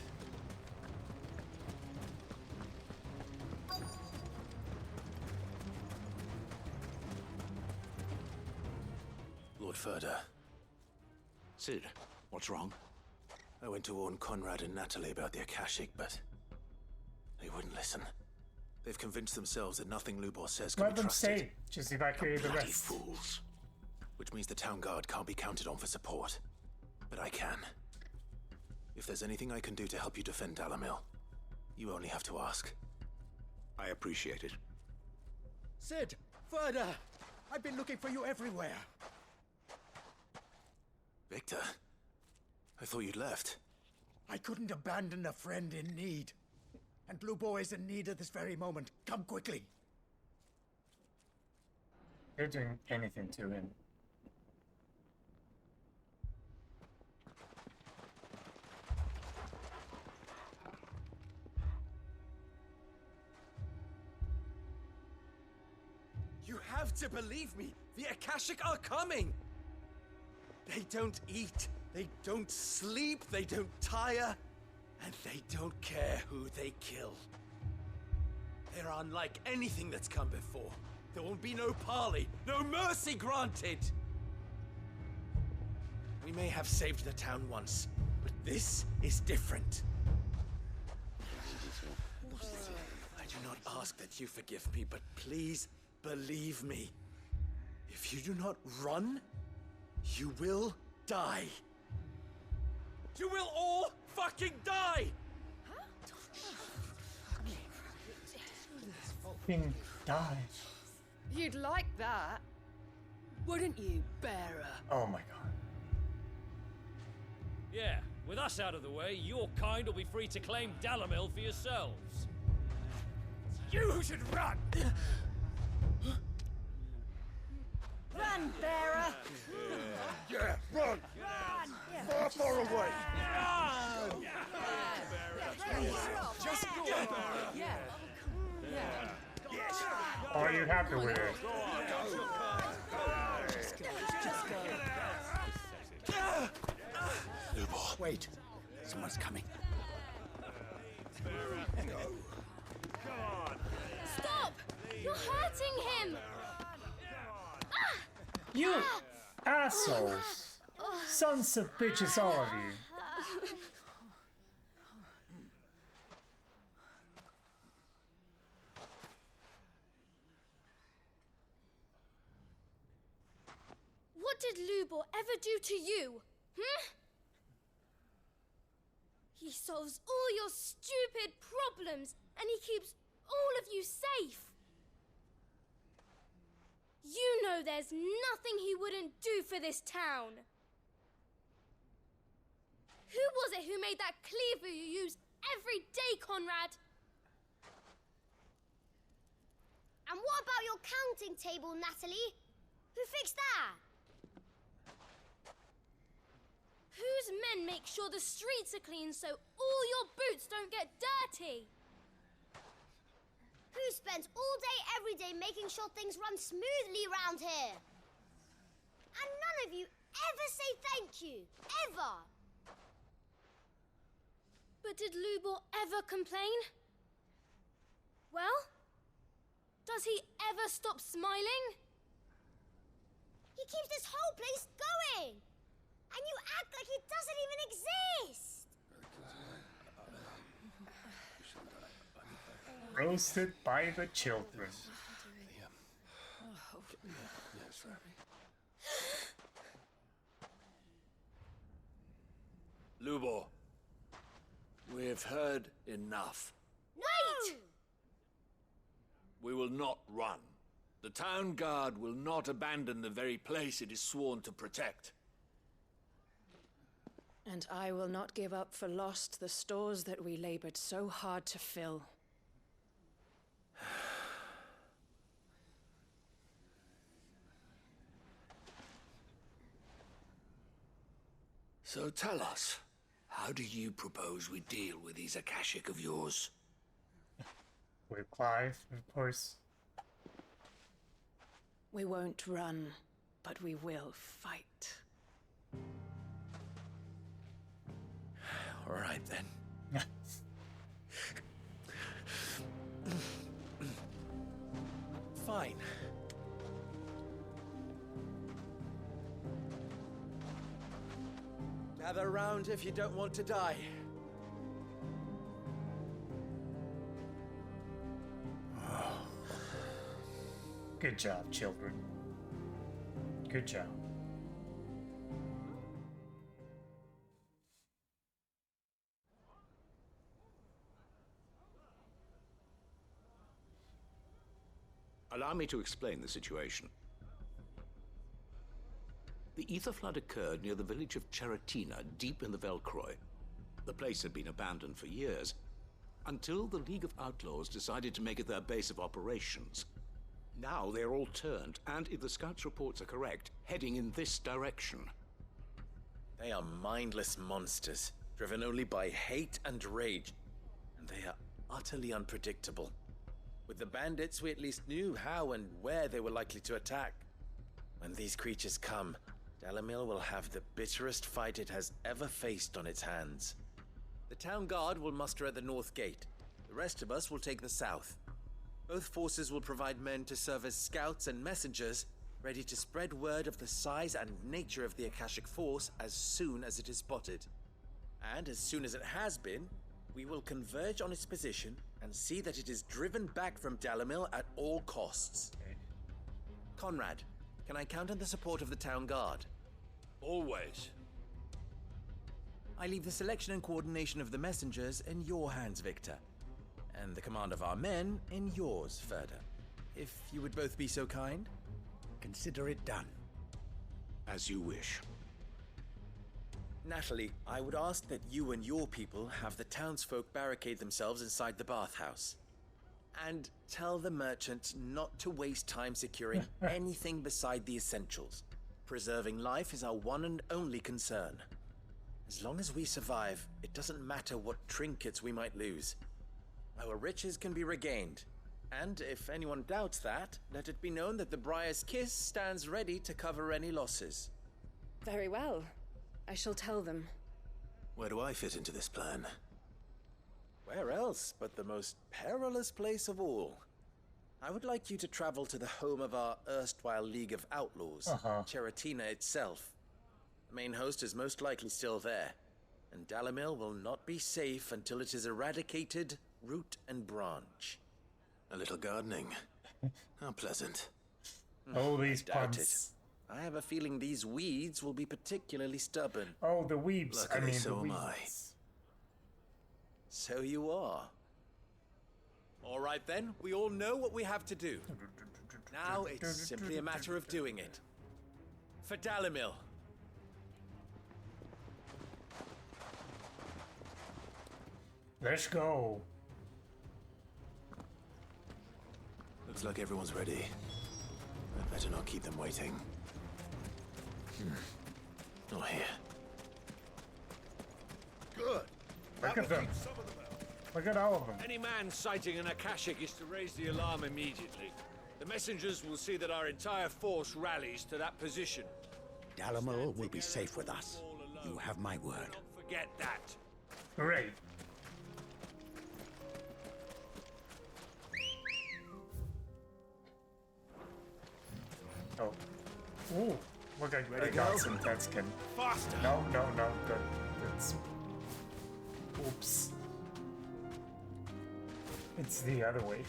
Lord Furder. Sid, what's wrong? I went to warn Conrad and Natalie about the Akashic, but they wouldn't listen. They've convinced themselves that nothing Lubor says can Let be them trusted. stay. Just evacuate the Bloody rest. fools. Which means the town guard can't be counted on for support. But I can. If there's anything I can do to help you defend Dalamil, you only have to ask. I appreciate it. Sid, Further! I've been looking for you everywhere. Victor? I thought you'd left. I couldn't abandon a friend in need. And Lubor is in need at this very moment. Come quickly. They're doing anything to him. You have to believe me. The Akashic are coming. They don't eat. They don't sleep. They don't tire. And they don't care who they kill. They're unlike anything that's come before. There won't be no parley, no mercy granted. We may have saved the town once, but this is different. I do not ask that you forgive me, but please believe me. If you do not run, you will die. You will all fucking die! Fucking die. You'd like that, wouldn't you, bearer? Oh my god. Yeah, with us out of the way, your kind will be free to claim Dalamil for yourselves. You should run! Run, bearer! Yeah, run! Far, far away! Run! Just go! Are you happy with it? Lubor. Wait. Someone's coming. Stop! You're hurting him! You assholes! Sons of bitches, all of you. What did Lubor ever do to you? He solves all your stupid problems, and he keeps all of you safe. You know there's nothing he wouldn't do for this town. Who was it who made that cleaver you use every day, Conrad? And what about your counting table, Natalie? Who fixed that? Whose men make sure the streets are clean so all your boots don't get dirty? Who spends all day, every day making sure things run smoothly around here? And none of you ever say thank you. Ever. But did Lubor ever complain? Well, does he ever stop smiling? He keeps this whole place going. And you act like it doesn't even exist. Roasted by the children. Lubor, we have heard enough. Wait! We will not run. The town guard will not abandon the very place it is sworn to protect. And I will not give up for lost the stores that we labored so hard to fill. So tell us, how do you propose we deal with these Akashic of yours? With Clive, of course. We won't run, but we will fight. All right, then. Fine. Gather round if you don't want to die. Good job, children. Good job. Allow me to explain the situation. The ether flood occurred near the village of Cheratina, deep in the Velcroy. The place had been abandoned for years, until the League of Outlaws decided to make it their base of operations. Now they're all turned, and if the scouts' reports are correct, heading in this direction. They are mindless monsters, driven only by hate and rage, and they are utterly unpredictable. With the bandits, we at least knew how and where they were likely to attack. When these creatures come, Dalamil will have the bitterest fight it has ever faced on its hands. The town guard will muster at the north gate. The rest of us will take the south. Both forces will provide men to serve as scouts and messengers, ready to spread word of the size and nature of the Akashic force as soon as it is spotted. And as soon as it has been, we will converge on its position and see that it is driven back from Dalamil at all costs. Conrad, can I count on the support of the town guard? Always. I leave the selection and coordination of the messengers in your hands, Victor. And the command of our men in yours, Ferda. If you would both be so kind. Consider it done. As you wish. Natalie, I would ask that you and your people have the townsfolk barricade themselves inside the bathhouse. And tell the merchant not to waste time securing anything beside the essentials. Preserving life is our one and only concern. As long as we survive, it doesn't matter what trinkets we might lose. Our riches can be regained. And if anyone doubts that, let it be known that the Briar's Kiss stands ready to cover any losses. Very well. I shall tell them. Where do I fit into this plan? Where else but the most perilous place of all? I would like you to travel to the home of our erstwhile League of Outlaws, Cheratina itself. The main host is most likely still there, and Dalamil will not be safe until it is eradicated, root and branch. A little gardening. How pleasant. Oh, these I doubt puns. it. I have a feeling these weeds will be particularly stubborn. Oh, the weebs. Luckily, so the am weeds. I. So you are. All right then, we all know what we have to do. Now it's simply a matter of doing it. For Dalamil. Let's go. Looks like everyone's ready. I'd better not keep them waiting. Not here. Good. Look at them. Look at all of them. Any man sighting an Akashic is to raise the alarm immediately. The messengers will see that our entire force rallies to that position. Dalamil will be safe with us. You have my word. Don't forget that. Great. Oh. Ooh. Look, I got some dead skin. Faster. No. Good. It's... Oops. It's the other way.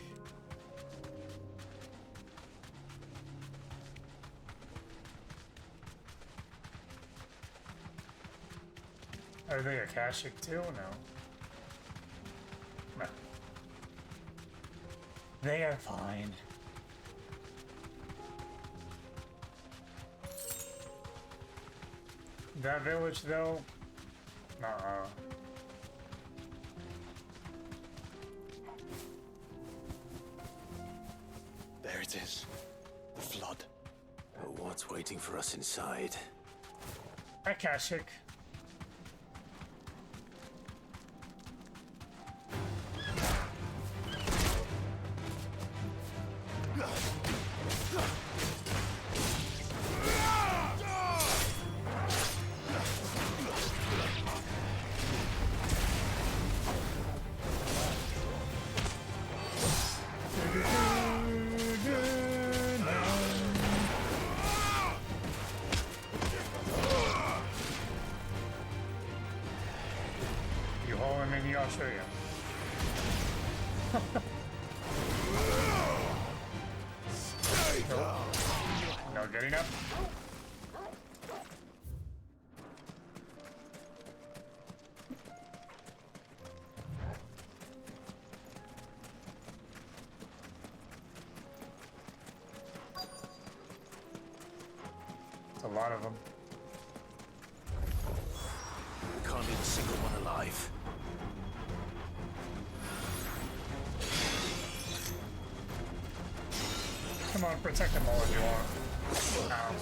Are they Akashic too? No. No. They are fine. That village, though, Uh-oh. There it is. The flood. Oh, what's waiting for us inside? Akashic. You hold him in, I'll show you. No getting up. It's a lot of them. We can't leave a single one alive. Come on, protect them all if you want. Ow.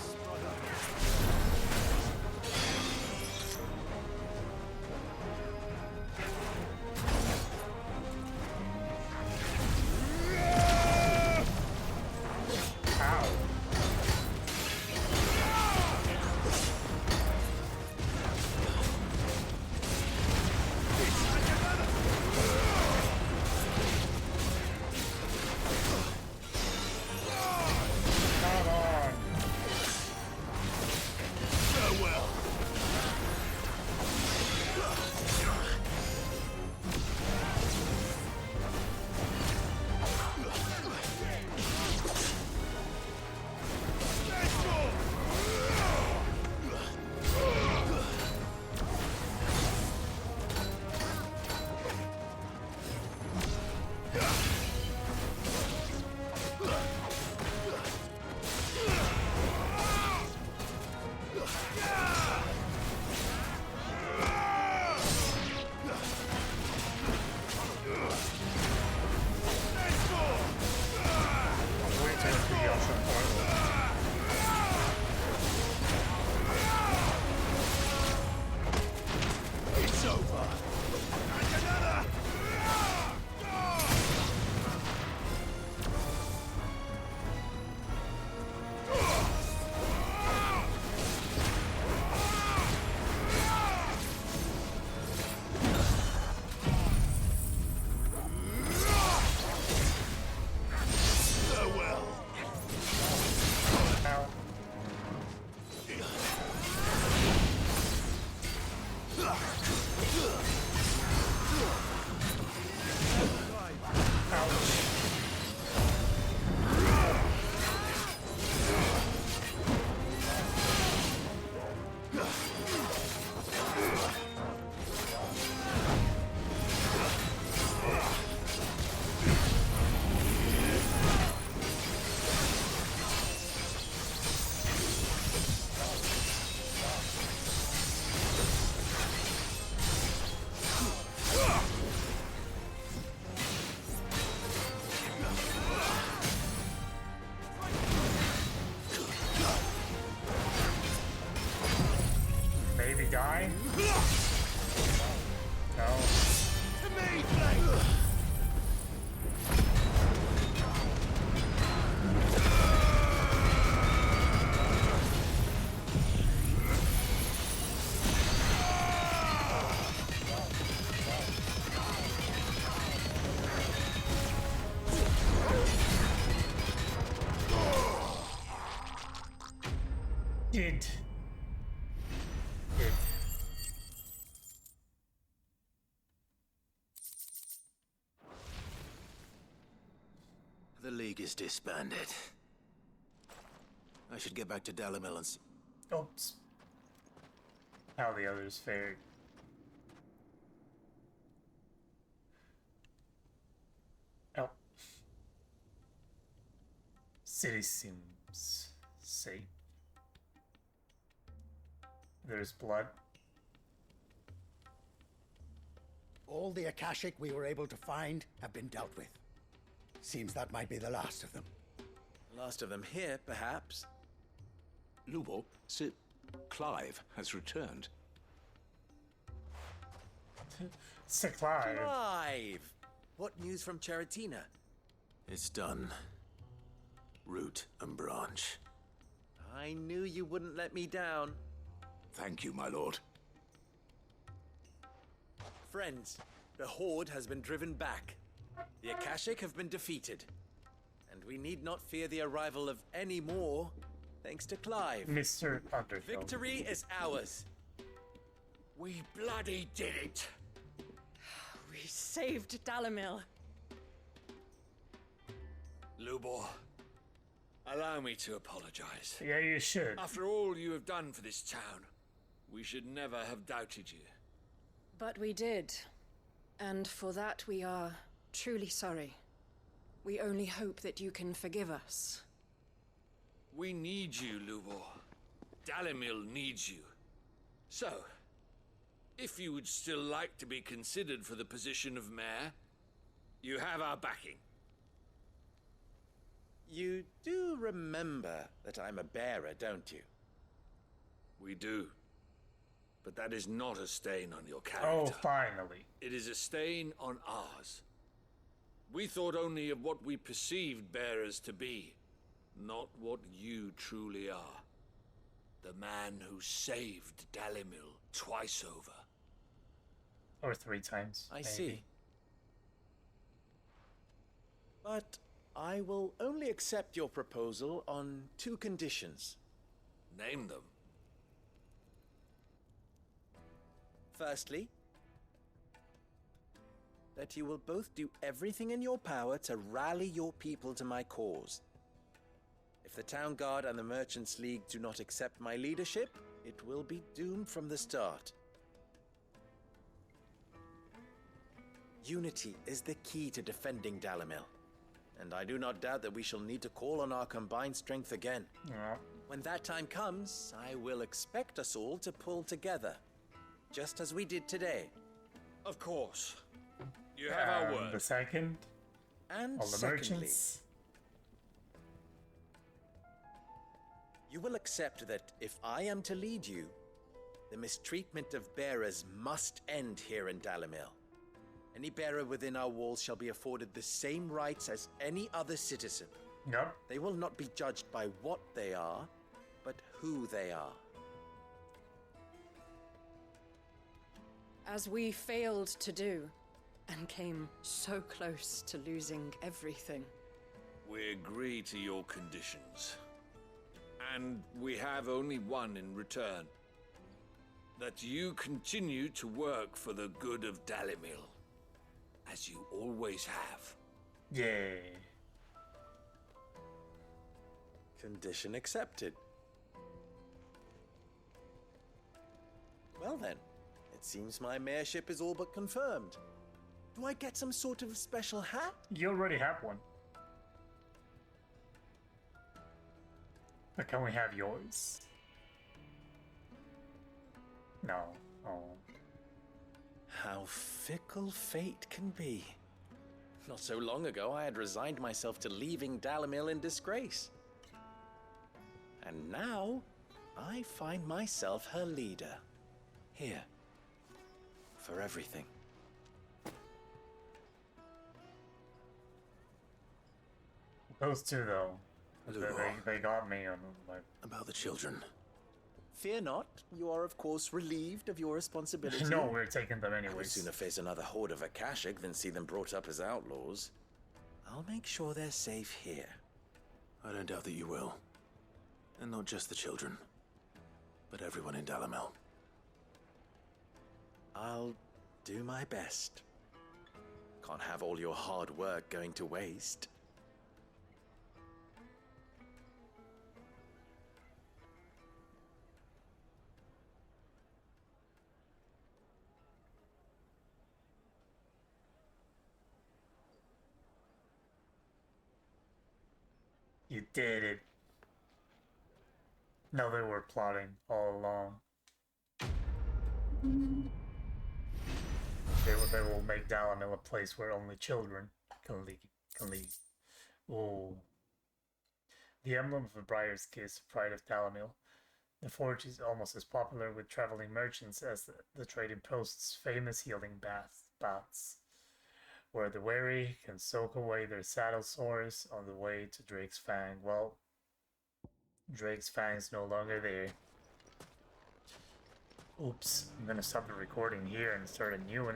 Die? No. To me, Blake! Did. The League is disbanded. I should get back to Dalamil and see. Oops. How the others fared. Oh. City seems safe. There's blood. All the Akashic we were able to find have been dealt with. Seems that might be the last of them. Last of them here, perhaps. Lubo, Sir Clive has returned. Sir Clive. Clive! What news from Charatina? It's done. Root and branch. I knew you wouldn't let me down. Thank you, my lord. Friends, the Horde has been driven back. The Akashic have been defeated. And we need not fear the arrival of any more, thanks to Clive. Mr. Underhill. Victory is ours. We bloody did it. We saved Dalamil. Lubor, allow me to apologize. Yeah, you should. After all you have done for this town, we should never have doubted you. But we did. And for that we are truly sorry. We only hope that you can forgive us. We need you, Lubor. Dalamil needs you. So, if you would still like to be considered for the position of mayor, you have our backing. You do remember that I'm a bearer, don't you? We do. But that is not a stain on your character. Oh, finally. It is a stain on ours. We thought only of what we perceived bearers to be, not what you truly are. The man who saved Dalamil twice over. Or 3 times. I maybe. see. But I will only accept your proposal on 2 conditions. Name them. Firstly, that you will both do everything in your power to rally your people to my cause. If the Town Guard and the Merchants League do not accept my leadership, it will be doomed from the start. Unity is the key to defending Dalamil, and I do not doubt that we shall need to call on our combined strength again. Yeah. When that time comes, I will expect us all to pull together, just as we did today. Of course. You have our word. The second. And all the secondly, merchants. You will accept that if I am to lead you, the mistreatment of bearers must end here in Dalamil. Any bearer within our walls shall be afforded the same rights as any other citizen. Yep. They will not be judged by what they are, but who they are. As we failed to do, and came so close to losing everything. We agree to your conditions. And we have only one in return. That you continue to work for the good of Dalamil, as you always have. Yay. Condition accepted. Well then, it seems my mayorship is all but confirmed. Do I get some sort of special hat? You already have one. But can we have yours? No. Oh. How fickle fate can be. Not so long ago, I had resigned myself to leaving Dalamil in disgrace. And now, I find myself her leader. Here. For everything. Those 2 though. They got me on like. About the children. Fear not, you are of course relieved of your responsibility. No, we're taking them I would anyways. sooner face another horde of Akashic than see them brought up as outlaws. I'll make sure they're safe here. I don't doubt that you will. And not just the children, but everyone in Dalamil. I'll do my best. Can't have all your hard work going to waste. You did it. No, they were plotting all along. they will make Dalamil a place where only children can leave. Ooh. The emblem of a Briar's Kiss, pride of Dalamil. The forge is almost as popular with traveling merchants as the trading post's famous healing baths, where the weary can soak away their saddle sores on the way to Drake's Fang. Well, Drake's Fang's no longer there. Oops, I'm gonna stop the recording here and start a new one.